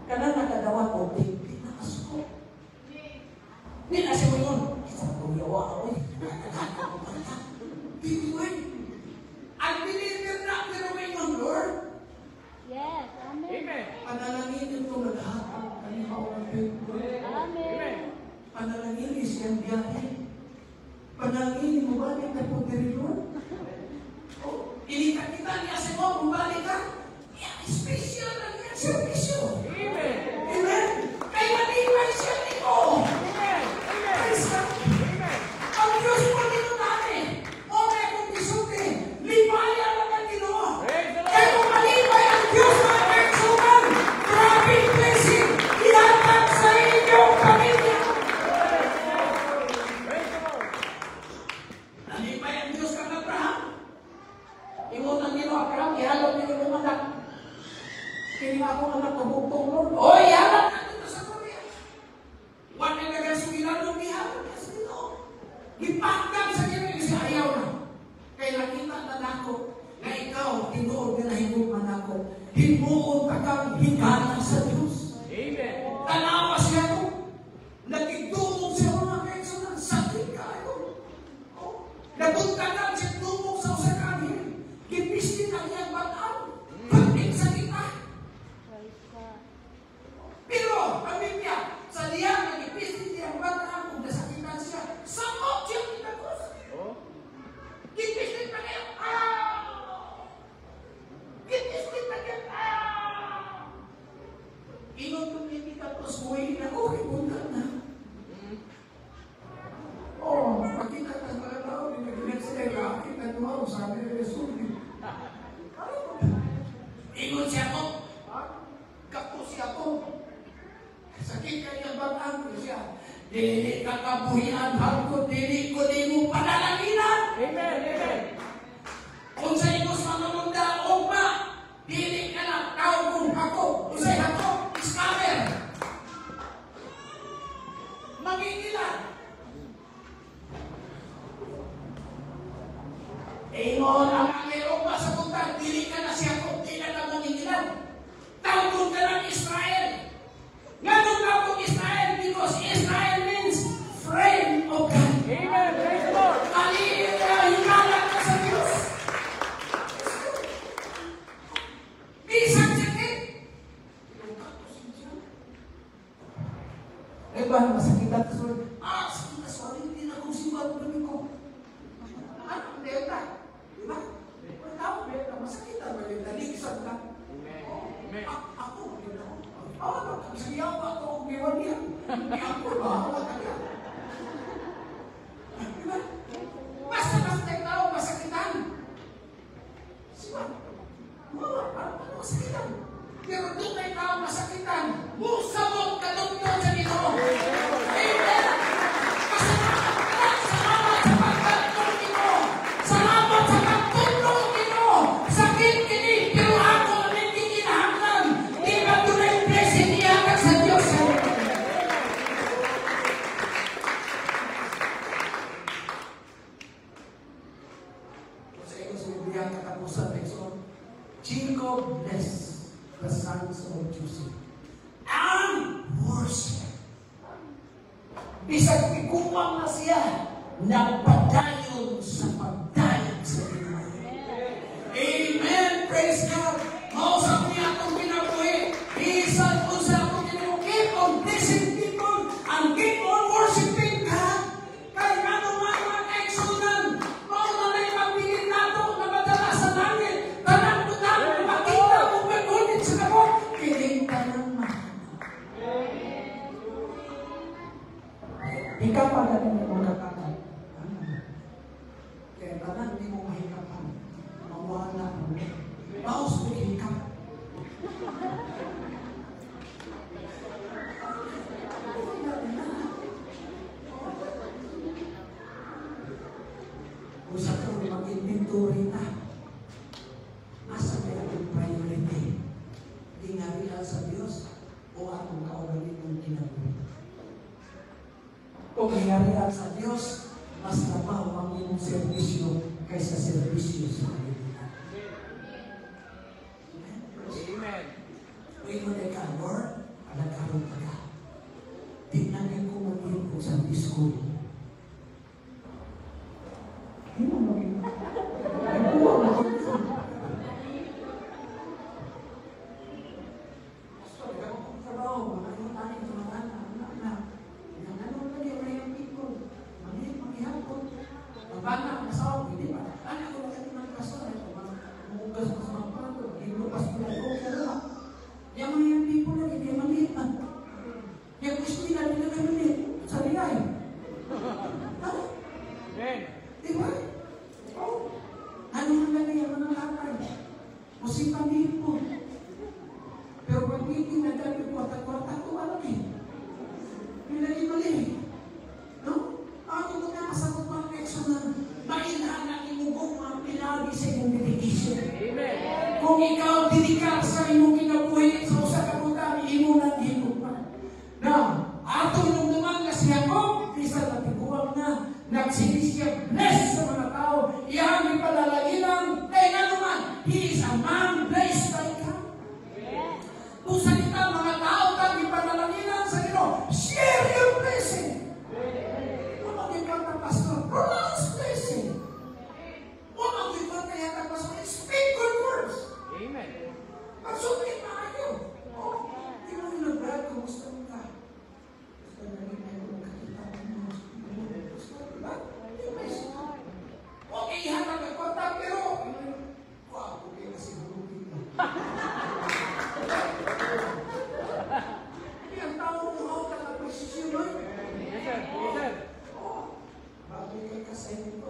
Kana nakadawa ko, di nakasko. Di na siya mo yun. Isa ko yawa ako eh. Bibiwin. Ang binibig na pero may yung Lord. Yes, amen. Panalangin ito naghapon. Kanihaw ng Biblo. Amen. Panalangin siyang biyahe. Panalangin mo balik na po diri Lord. Inikakita niya sa mo, bumalik ka. Special lang yan, servisyo. Amen. Amen. Kaya manimay siya nito. Amen. Praise God. Amen. Ang Diyos po dito natin. O may kong bisulti. Libaya lang ang Ginoo. Praise the Lord. Kaya kung malibay ang Diyos mga kaigsunan, grabing blessing. Ihatag sa inyong pamilya. Praise the Lord. Nalibay ang Diyos kang Abraham. Ingon ang Ginoo Abraham, ihalot niyo yung anak. Kini ako anak ng bugtong Lord. O, ihalot natin ito sa Korea. Huwag na nagasugilan ng ihalot niya sa Ginoo. Ipagkag sa Ginoo kasi ayaw na. Kaya nakita na nako na ikaw, tinuod ka na hinuman ako. Hinuod ka kang higala sa Diyos. Amen. Tanawa siya ko. Nagigdumog siya mga kaigsunan. Sakit ka ako. Nagugtagan siya dumog sa usakanin. Kipistin ang iyang bataan. Pagting sa kita. Praise God. Pero, ang Biblia, sa diyan, nagipistin niya ang bataan kung nasakitan siya. Samot siya kinagos. Oh. Kipistin pa niya. Kipistin pa niya. Inong tumitika ko sa buhay na ko, ipuntan na. Oh, makita ka mga tao, pinag-ilag sila yung akin, nagtumaw, sabi ni Jesus. Ingon siya ko, kapos siya ko. Sakit ka niya batang ko siya. Dili ka kabuhian, hangko, dili ko di mo panalaginan. Amen. Amen. Kung sa ikos manununda o ba, dili ka na, tao kung ako, usay ako, scammer. Mangingilan. Ingon ang angelo pa sa punta, dili ka na siya kung di na mangingilan. Tawag ka ng Israel. Ganun ka kung Israel because Israel means friend of God. Amen. Praise the Lord. Hinalat ka sa Diyos. Isang sakit. Eh ba, masakitan ka sorry. Sakit ka sorry, hindi na kong simba ko ko. Ano, delta? Diba? Tao, delta, masakitan ba yung taligsan ka? Amen. Ako, sayaw ako kung iwan niya. Hindi ako ba? Diba? Basta tao, masakitan. Siya, ano masakitan? Pero doon may tao masakitan, musabot ka doon sa Ginoo. Amen! Salamat sa pagkatulong Ginoo. Salamat sa pagtulong Ginoo. Sakit kini, pero ako hindi kinahanglan. Di ba tunay blessing niya ka sa Diyos? Sa iyo sa Biblia katapusan, Jacob blessed the sons of Joseph and worship. Bisag ikuwang na siya, nagpadayon sa pagdayon sa Ginoo. Amen. praise God. Mausap niya akong kinabuhi. Bisan kung sa akong kinabuhi. Keep on blessing people and keep on worshiping God. Kaya nga naman mga kaigsunan, mauna na yung mabilin nato na madala sa langit. Tanang po natin makita kung magulit sa ako. Kilinta naman. Ikaw pa na rin yung magkakaroon. Kaya tanang hindi mo mahikapan. Mawala mo. Baos mo hikap. Usa ka mag-inventory na. Asa kaya ang priority? Gingawilan sa Diyos o atong kaugaling ng kinabuhi? Kung gingawilan sa Diyos, mas napaw ang iyong servisyo kaysa servisyo sa kalimutan. Amen. Pwede na ka, Lord, alagkaroon ka ka. Tingnan niyo kung mag-iyon ko sa school. Hindi mo mag-iyon. Ay, buwan na ko. Pastor, ikaw kong trabaho, mga tayo sa mga anak. Nanganong lagi ang mayang people. Maghihapon. Mabana, masaw, hindi ba? Anak ko na kami ng pastor. Mamugas ko sa mga pato. Ilupas ko na ito. Yang mayang people lagi, hindi maliit na. Yang gusto nila nila kami sa liyay. Amen. Diba? Oh. Ano ang lagay ang mga lakay? Musipan din po. Pero pag meeting na dahil kwarta-kwarta ko, alam eh. Yung lagi mali. No? Ako mo na masagot mga kaeksunan. Mainhan ang imugong mga pinagi sa iyong dedication. Amen. Kung ikaw didikar sa iyong kinabuhi sa usa ka buta, imo nang ginupa. Now, ato yung naman kasi ako, isa na tiguang na, nagsinis siya, blessed sa mga tao, iyang ipadalagilan, kaya nga naman, he is a man blessed by God. Kung salita mga tao, kang ipadalagilan sa Ginoo, share your blessing. Ano ikaw na pastor? Pronounce blessing. Ano ikaw na yata pastor? Speak good words. Amen. Ang sulit na kayo. Oh, di mo nila, Brad, kumusta mo ka? Gusto na rin kayo magkakita mo. Gusto na, diba? Okay, hanap ang kwarta, pero wow, okay na siguro dito. Hindi ang tao mo ako na posisyon mo. Yes, sir. Yes, sir. Bago kayo kasayin ko,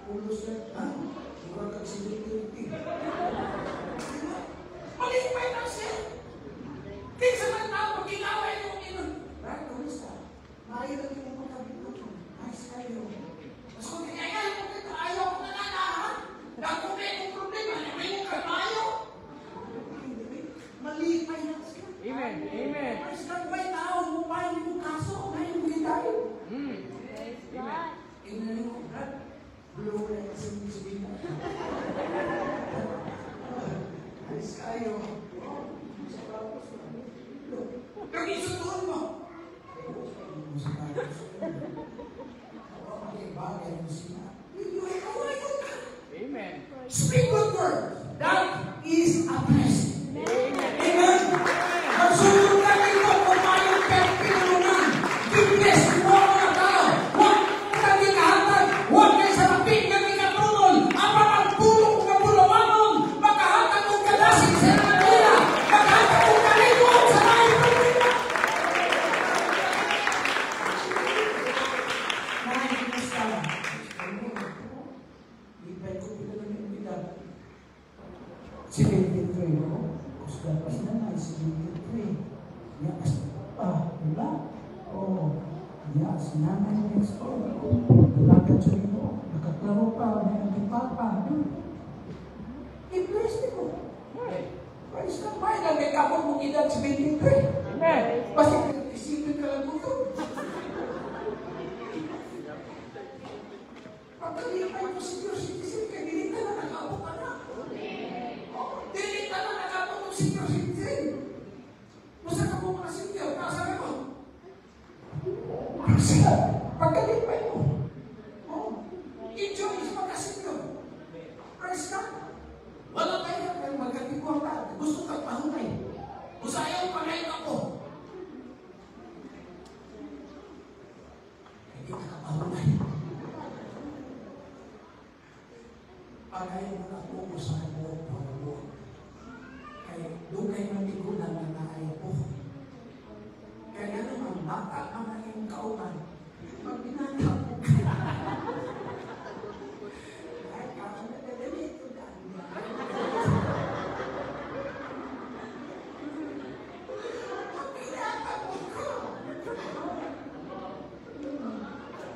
ulos na, ha? Iwan kang security. Malipay na siya. Kaysa man tao, pag-inaway yung inon. Right, kumusta? Maayo lang yung magkabinuto. Nice kayo. Mas kung kaya mo dito, ayaw ko na nanahan. Dahil kung may kong problema, may mong kamayo. Malipay na siya. Amen. Amen. Mas kagway tao, mupay mo kaso, ngayon mo tayo. Praise God. Tingnan mo, Brad. Blow na yung sabihin mo. Nice kayo. Pero isutuhan mo. Amen. Speak good word. That is a blessing. Amen. Amen. Magsulong ka dito kung mayroong pinulungan. Bignes mo ang mga tao. Huwag kang ikahatag. Huwag kayo sa mapig na minatulon. Apat ang tulong na bulawanon. Magkahatag kong kalasing sa kanila. Magkahatag kong kalikuan sa mga problema. Nakikita ka. Ibay ko pinag yung bilang. Si David Ray, gusto pa sila na si David Ray. Yakas pa, wala. Oh, yes, nanay next door. Dalagan sa ino, nakaklaro pa, nakakipapa. I-bless ko. Praise God, may nagkakapon mong edad si David Ray. Amen. Basta isipin ka lang mo yun. Pagkalipay mo si Diyos, kaya hindi ka na nakapon ka na. Dili ka na nakapon mo si Diyos, Masa ka po mga sintiyo, kasabi mo. Sige, pagkalipay mo. Enjoy sa mga sintiyo. Praise God. Wala kayo pagayon na ako sa buong pangbuo. Kaya doon kayo naligunan na naayo po. Kaya naman, bata ang naging kauman. Pag ginagawa po ka. Ay, kako na dadalito daan. Pag ginagawa ko.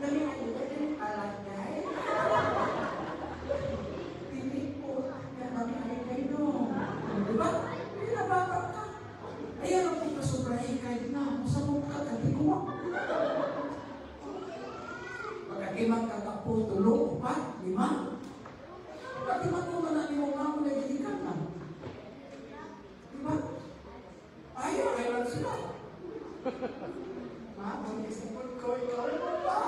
Dali ako, dali palagay. Hindi po, nababay kayo. Diba? Pinababa ka. Ayan ang pagkasobrahin kahit na. Masabog ka, kati ko. Pagkakimang kakapo, tulog, 4, 5. Pagkakimang ko na ni mong mga nagilikan na. Diba? Ayaw, ayaw sila. Mag-isipon ko, ikaw mo ba?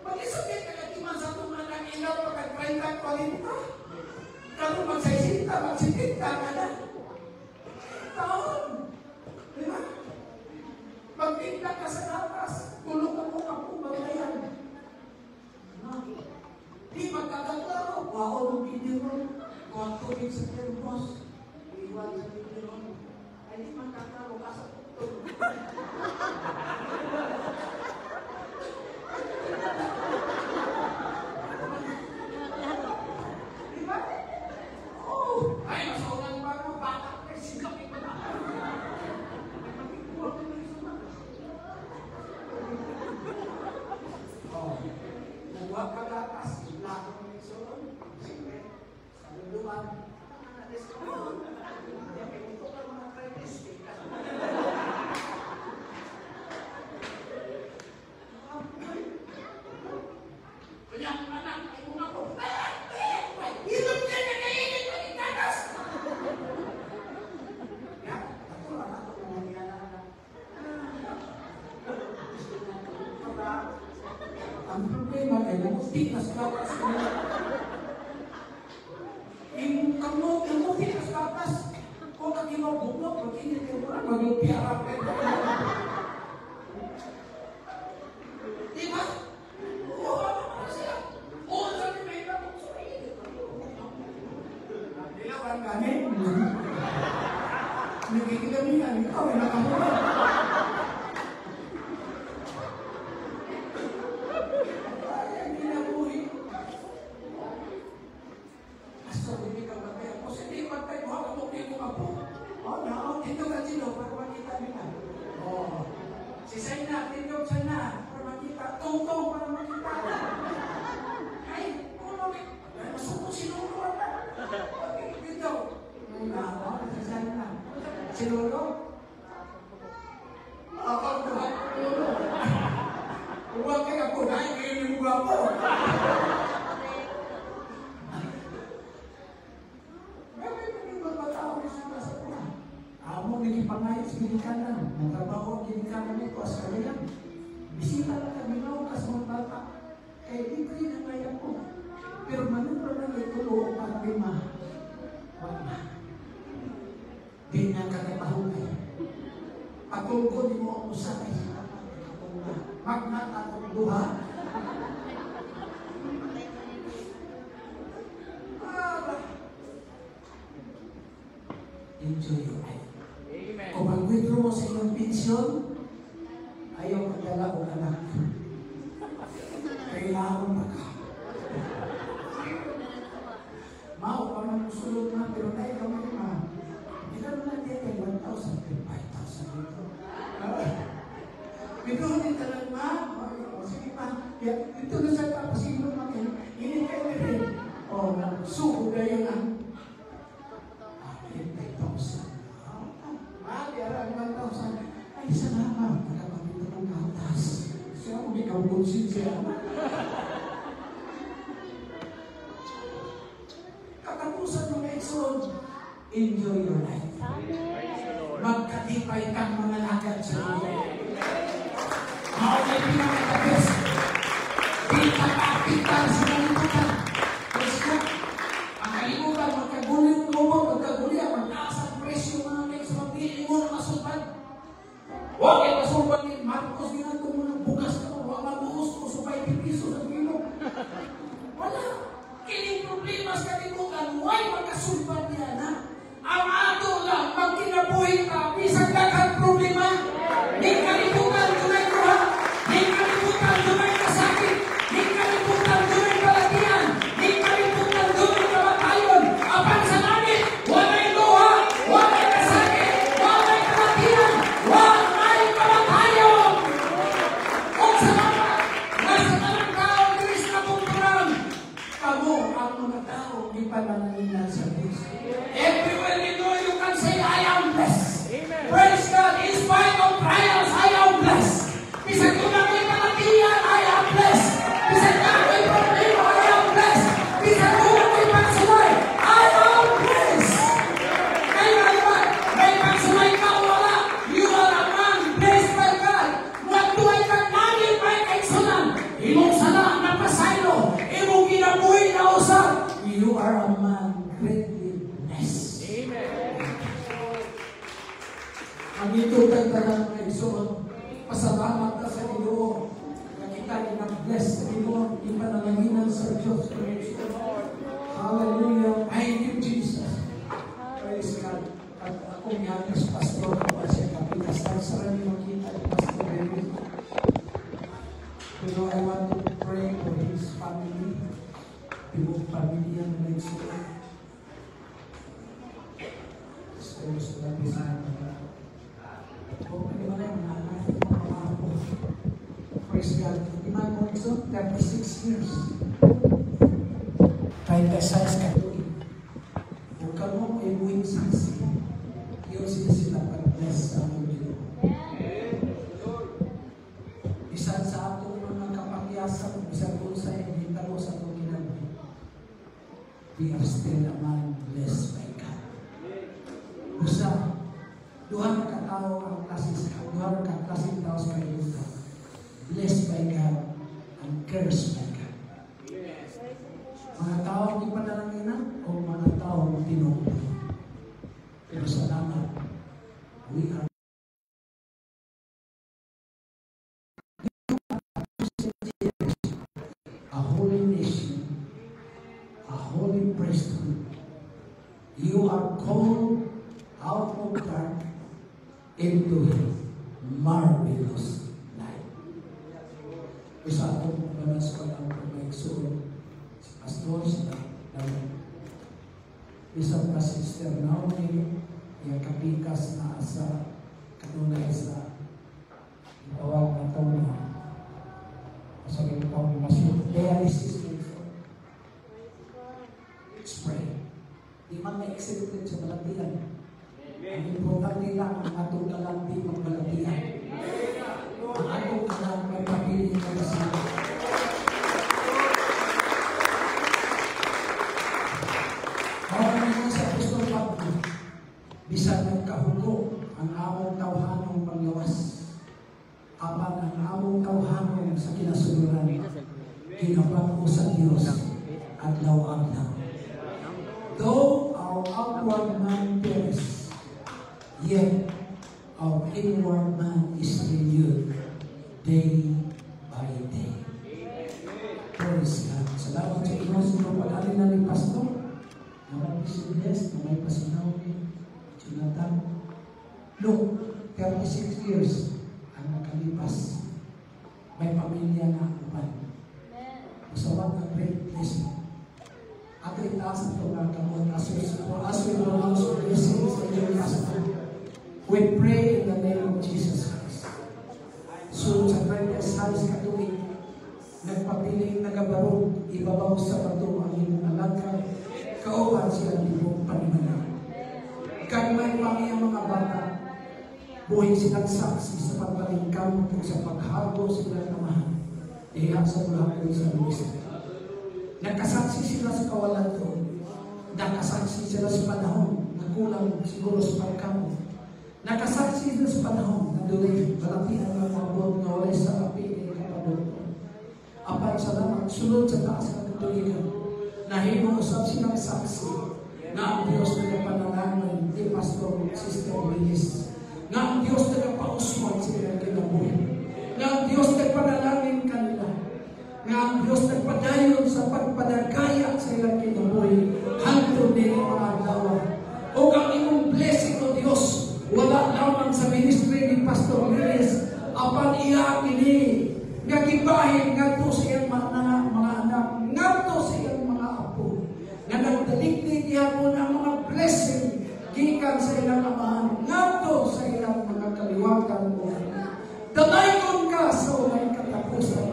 Mag-isipin ka katiman sa tuman ng ilaw pagkakailan ko rin ka. Kano magsaysinta, magsitinta ka na. Taon. Diba? Magtinta ka sa lapas, tulong ako ako magayan. Di magkakaklaro, wao ng biniron, kung tubig sa termos, iwan sa biniron. Ay di magkaklaro ka sa tulong. Diba? Oh, ay, masaunang ba ng bata? Ay, sikapin ko na. Oh, nagwag ka lakas, lako ng isoon, sige, sa luluan, natis ko mo. Kaya pinito ka mga kritis, kaya ang anak, ay una ko, hilap ka na kainin, magigkakas! Kaya, ako lang ako kung mga anak. Ang problema ay namutik na sa kapas. Yung namutik na sa kapas, kung nag-imabuklok, mag-init yung mga mag-ipiarap. Diba? Oo, ano siya? Oo, sabi may nabok sa init. Dilawan kami. Nagkikilamihan, ikaw ay nakamura. Si Saina, tindog sana para makita. Tungtong para makita. Ay, kulo ni. Masuko sinuro na. Dito. Si Saina. Sinuro? Ako buhat. Huwag kayo po. Dahil kayo yung guwapo. Amo nagipangayos ginikanan, nagtrabaho ginikanan nito as kanilang. Bisita lang kami na kas mga bata. Kaya di kayo nangayan ko. Pero manubra na ito o pag-lima. Wag na. Di na katabaho kayo. Pagtungko di mo ang usapay sa kapag magnat at duha. Enjoy your life. Amen. Kung mag-withdraw mo sa iyong pensyon, ayaw magdala o anak. Kailangan maka. Mao pa man sulod na, pero tayo kamay ma. Hindi na natin kay 1,000, 5,000 dito. Ito din talaga ma. Sige pa. Ito na sa papasiglo natin. Hindi kayo rin. O, suko na yun ang 5,000. Ay, salamat. Nakapagpito ng gatas. Siya, may kabunsin siya. Katapusan ng Exod, enjoy your life. Magkatipay kang mga lakad sa iyo. Maulay pinakatapos. Di ka kapital sa kalimutan. Yes, ka. Ang kalimutan, magkagulit ko mo, magkagulit, magtaas ang presyo mga kayo sa mapili mo na masulpan. Huwag kayo masulpan ni Marcos, ginagawa mo ng bukas Nitutay ka lang ng Igsoon. Pasalamat ka sa Ginoo. Nakita niyo na-bless sa Ginoo. Ipanalaginan sa Diyos. Hallelujah. Thank you, Jesus. Praise God. At ako nga, as pastor, ako siya kapitasan sa rin makita ni Pastor David. Pero I want to pray for his family. Yung pamilya na Igsoon. Gusto lang bisa praise God. Iman mo ito, 36 years. Kahit ka-size ka tuloy. Kung ka mo ay buwing saksi, yun sila pag-bless sa Panginoon. Bisan sa atong mga kapangyasan, bisan kung sa ibita mo sa atong kinabuhi, we are still a man blessed by God. Usa, duha ka katao ang klasis ka, duha ka klaseng tao sa kayuta. Blessed by God and cursed by God. Mga tao di panalanginan o mga tao tinuod. Pero salamat, we are a holy nation, a holy priesthood. You are called out of dark into marvelous light. Isa akong manas ko ang pag-maigsoon si Pastor sa isang na sister Naomi yung kapikas na sa kanunay sa itawag na taon na sa itawag na masyon dialysis before. Let's pray. Di man na-executed sa balatian. Ang importante lang ang atong kalanti magbalatian. Ang atong kalanti may pagpili ng kasi. Mga naman sa Apostol Pablo, bisan nagkahugo ang among tawhanong panglawas. Apan ang among tawhanong sa kinasunuran, kinapako sa Diyos at law-aglaw. Though our outward man perish, yet our inward man is renewed day by day. Praise God. Salamat sa Diyos sa pag-alin na ni Pastor. Naman si Bless, na may pasinaw ni Jonathan. Look, 36 years ang nakalipas. May pamilya na upan. Usawag ang great blessing. At itaas ito ng kamot as we pronounce blessings in your pastor. We pray in the name of Jesus Christ. So, sa greatest halis katuwid, nagpapiling nagabarog, ibabaw sa bato ang iyong alagkad, kauban sila libong panimana. Kagmay pang iyong mga bata, buhay silang saksi sa pagbalingkam at sa paghago sila namahan, ihang sa bulakon sa ministry. Nagkasaksi sila sa kawalan ko, nakasaksi sila sa panahon, nakulang siguro sa pagkamo. Nakasaksi sila sa panahon, na doon balatihan ng mga buwan na walay sa kapili kapadot. Apay salamat, sunod sa taas ng katuligan, na hinuusap silang saksi, na ang Diyos nagpanalangin ni Pastor Sister Willis, na ang Diyos nagpausman sila kinabuhi, na ang Diyos nagpanalangin kanila, na ang Diyos nagpadayon sa pagpadagaya sa ilang kinabuhi, hantod din ang mga dawa. O ang imong blessing o Diyos, wala lamang sa ministry ni Pastor Willis, apan iya kini, nga gibahin nga to sa iyang mga anak, nga to sa iyang mga apo, nga nagdaligdig ihapon ang mga blessing, gikan sa ilang amahan, nga to sa ilang mga kaliwatan mo. Dalayon ka sa unay katapusan.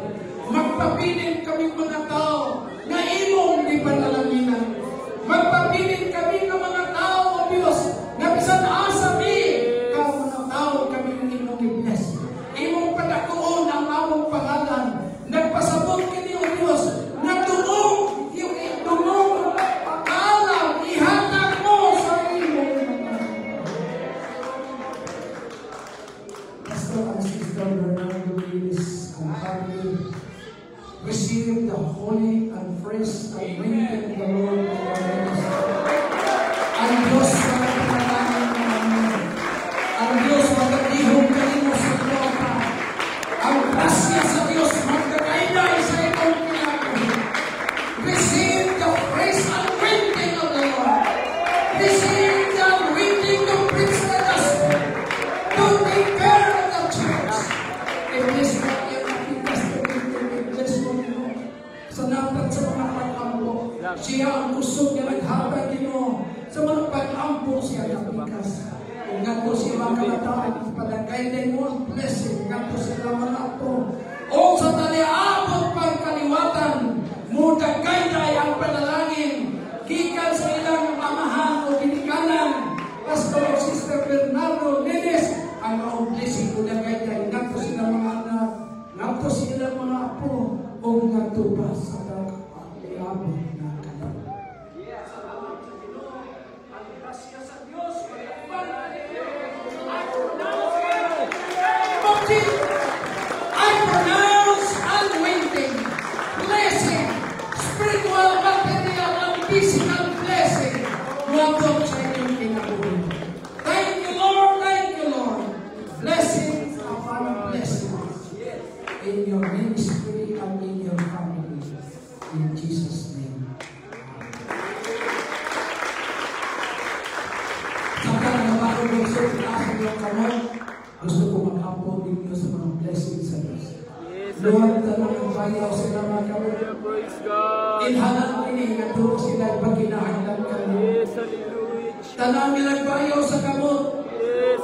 Magpapilin kami mga tao na imong di panalanginan. Magpapilin kami ng mga tao o Diyos na bisan asa mi ka mga tao kami ng imong i-bless. Imong padakuon ang among pangalan. Nagpasabot kini o Diyos na tunog yung tunog pag-alam ihatag mo sa imong mga. Pastor and Sister Bernardo Willis and family, receive the holy and fresh anointing of the Lord of our ministry. Ang Diyos na pinangalan namin. Ang Diyos Siya ang kusog nga naghatag Ginoo sa mga pag-ampo siya napikas. Kung nga po siya mga kabataan, palagay na mo ang blessing nga po sila mga apo. O sa taliabot pagkaliwatan, mudagay na ang panalangin, gikan sa ilang amahan o binikanan, Pastor Sister Bernardo Nenes, ang maong blessing mudagay na nga po sila mga anak, nga po sila mga apo, o nga tuba sa taliabot na kanan. I pronounce unwavering blessing, spiritual, material, and physical blessing. Welcome sa inyong kinabuhi. Thank you, Lord. Thank you, Lord. Blessings upon blessings in your ministry and in your family. In Jesus' name. Sampai na bago gusto itaas ang kamay, gusto ko mag-upload ninyo sa mga blessings sa Diyos. Lord, tanong ang bayaw sila mga kamay. Inhalang ini, naturo sila pagkinahanglan kami. Tanang nilang bayaw sa kamot.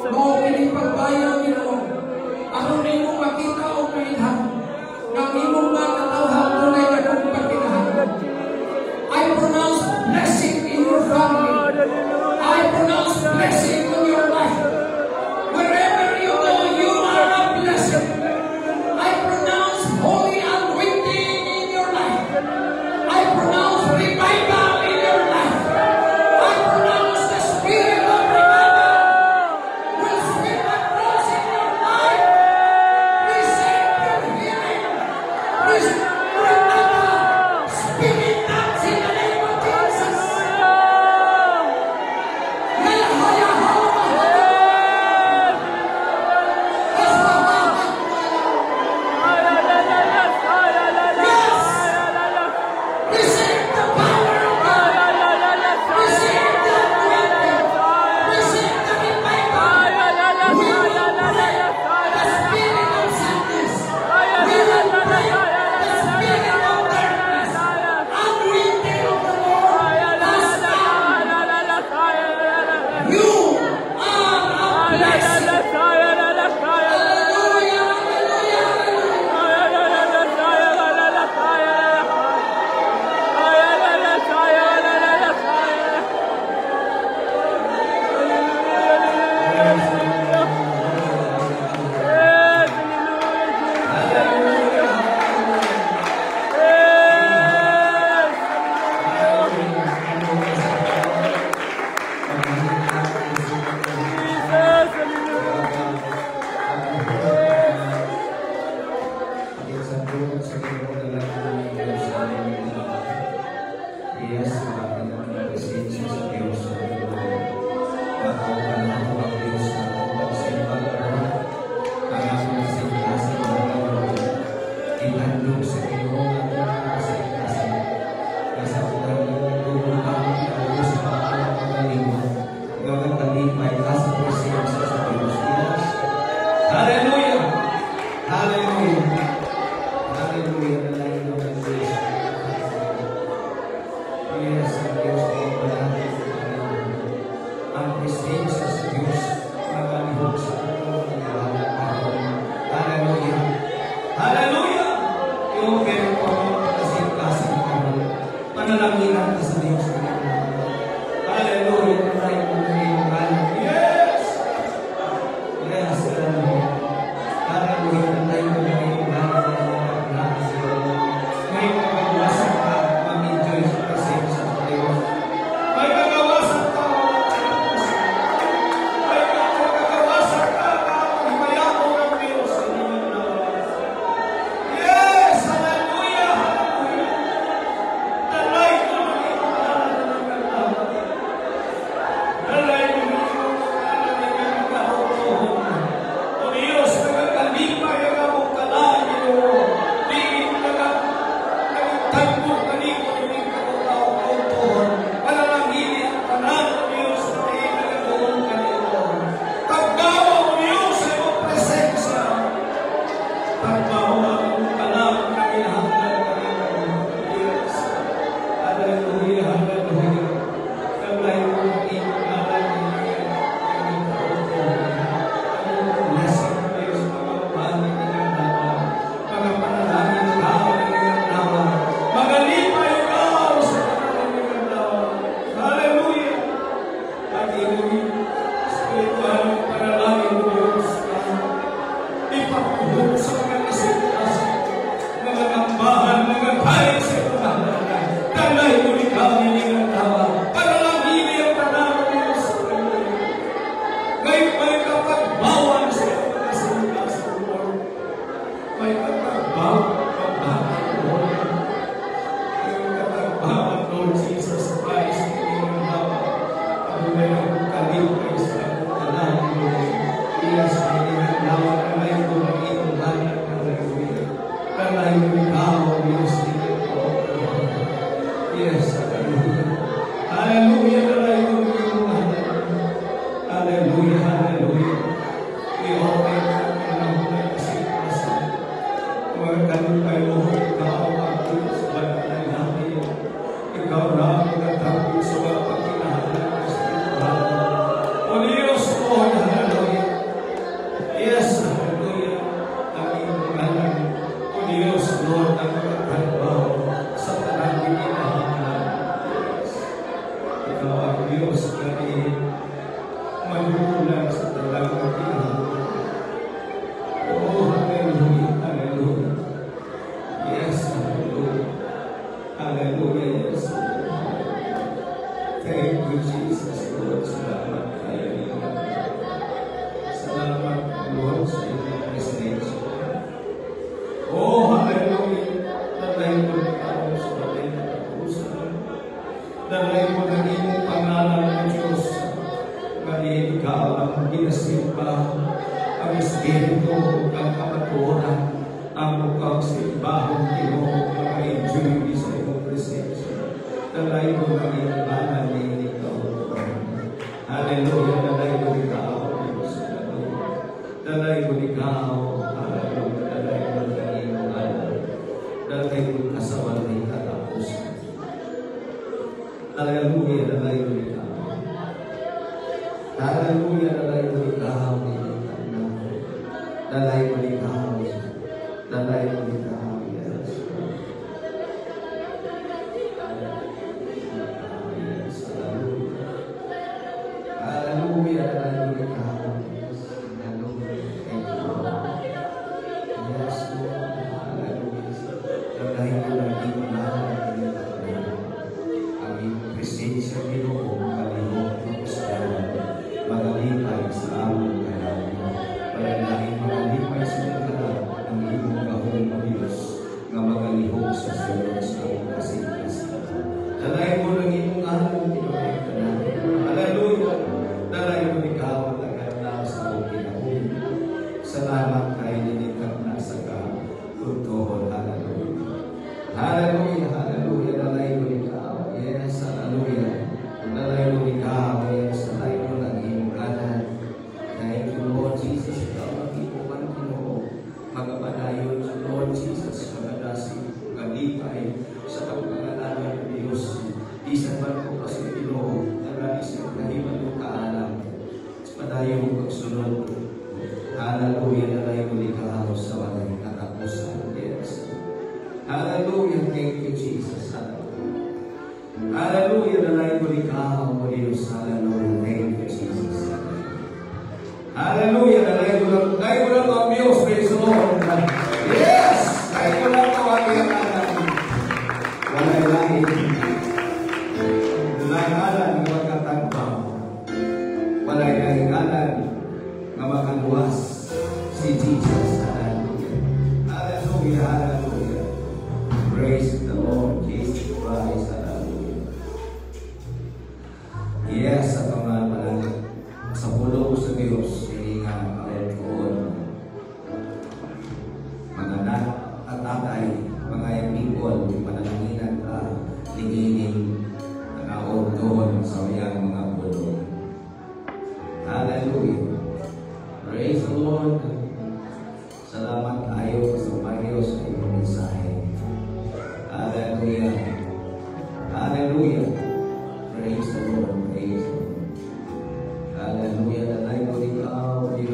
Mao kining pagbayaw nila. Aron nimo makita o kainhan. Ng imong makatawhan tunay na kung pagkinahanglan. I pronounce blessing in your family. I pronounce blessing in your life. Wherever you go, you are a blessing. I pronounce holy anointing in your life. I pronounce revival in your life. I pronounce the spirit of revival will sweep across in your life. Receive your healing. Receive revival. Speak in tongues in the name of Jesus. Receive the power of God. Receive the anointing. Receive the revival. We will break the spirit of sadness. We will break the spirit of darkness. Anointing of the Lord has come. You are a blessing. Hallelujah, hallelujah, Hallelujah! Hallelujah! Hallelujah! Yes, ang Diyos ay palagi. Ang presensya sa Diyos magalihok sa buong bawat araw. Hallelujah! Hallelujah! Yung pero po kasing-kasing kami. Panalaginan ka sa Diyos. Hallelujah! Yes! Yes, hallelujah! Hallelujah! May pagkawasan ka, mag-enjoy sa presensya sa Diyos. May pagkawasan ka, may imong spiritual panalangin mo Diyos na ipagpuhog sa mga kasitas, mga kambahan, mga kahit sa ikunahan. Talay mo ni kami ng tawa, panalangin ang panahon niyo sa kanya. Ngayon may kapagbawan sa mga kasitas, Lord. May kapagbawan, Lord. May kapagbawan, Lord Jesus Christ, ang tawa. Ang mayroong kalipay sa panalangin mo. Iya sa kanyang tawa, talay mo ng iyong hanap ng hallelujah. Talay mo ikaw, Diyos niyo. Yes, hallelujah. Hallelujah, talay mo ng iyong hanap. Hallelujah, hallelujah. We open ang mga kasikasan. Mga kalipay mo, ikaw ang Diyos, banal namin. Ikaw na ang nagtapos sa mga pagkinahalan ng Espiritu. O Diyos, Lord, hallelujah. Yes, hallelujah. Ang iyong ngalan. O Diyos, Lord, ang magkatalaw sa tanang pagkinahalan. Ikaw ang Diyos, kami magbulan sa tanang pagkinahalan. Oh, hallelujah, hallelujah. Yes, hallelujah. Hallelujah, yes. Thank you, Jesus, Lord. Salamat kayo. Salamat, Lord, sa inyong presensya. Oh, hallelujah. Dalay mo na ikaw sa ating katapusan. Dalay mo na iyong pangalan ng Diyos. Ngali ikaw ang ginasimba, ang Espiritu, ang kapaturan, ang mukhang simbahang Ginoo, maka-enjoy sa iyong presensya. Dalay mo na iyong banal na ikaw. Hallelujah, dalay mo ikaw, Diyos. Dalay mo ikaw, hallelujah, dalay mo na iyong banal. Dalay mo kasawal na ikatapusan. Hallelujah, dalay mo ikaw. Hallelujah, dalay mo ikaw, dalay mo ikaw, dalay mo ikaw, yes. Yes, hallelujah. Hallelujah, dalay mo ikaw, yes. Hallelujah, thank you, Lord. Yes, Lord, hallelujah. Dalay mo na iyong lahat, ang iyong presensya, Ginoo, kalihok ng Espiritu. Magalipay sa aming kalaman. Palalahin magalipay sa kalaman ang iyong gahong o Diyos na magalihok sa sulod sa aming kasing-kasing. Dalay mo ng iyong anong tinawag ka namin. Hallelujah! Dalay mo ikaw ang naganda sa aming kinahon. Salamat kayo nilikap na sa kahuntuhon. Hallelujah! Hallelujah! Hallelujah! Dalay mo ikaw. Yes, hallelujah! Dalay mo ikaw. Yes, dalay mo ng iyong kanan. Thank you, Lord Jesus. Ikaw ang ipuman Ginoo. Magapadayon sa Lord Jesus. Magadasi, magalipay sa pagpangalanan ng Diyos. Isan man ko kasi Ginoo. Nalanis yung kahiman mo kaalam. Padayon mo pagsunod. Hallelujah. Dalay mo ikaw sa walang katapusan. Yes. Hallelujah. Thank you, Jesus. Hallelujah. Hallelujah. Dalay mo ikaw, O Diyos. Hallelujah. Thank you, Jesus. Hallelujah. Dalay mo lang ang Diyos. Praise the Lord. Yes! Dalay mo lang ang aming anak. Walay langit. Walay ngalan nga magkatagpaw. Walay ngalan nga makaluwas. Si Jesus. Hallelujah. Hallelujah. Hallelujah. Praise the Lord Jesus Christ. Hallelujah. Yes, sa pamahalaan. Sa pulo sa Diyos, hindi nga kalituon. Mga anak at tatay, mga people, panananginan ka, linginin, nakaon doon sa mayang mga pulo. Hallelujah. Praise the Lord.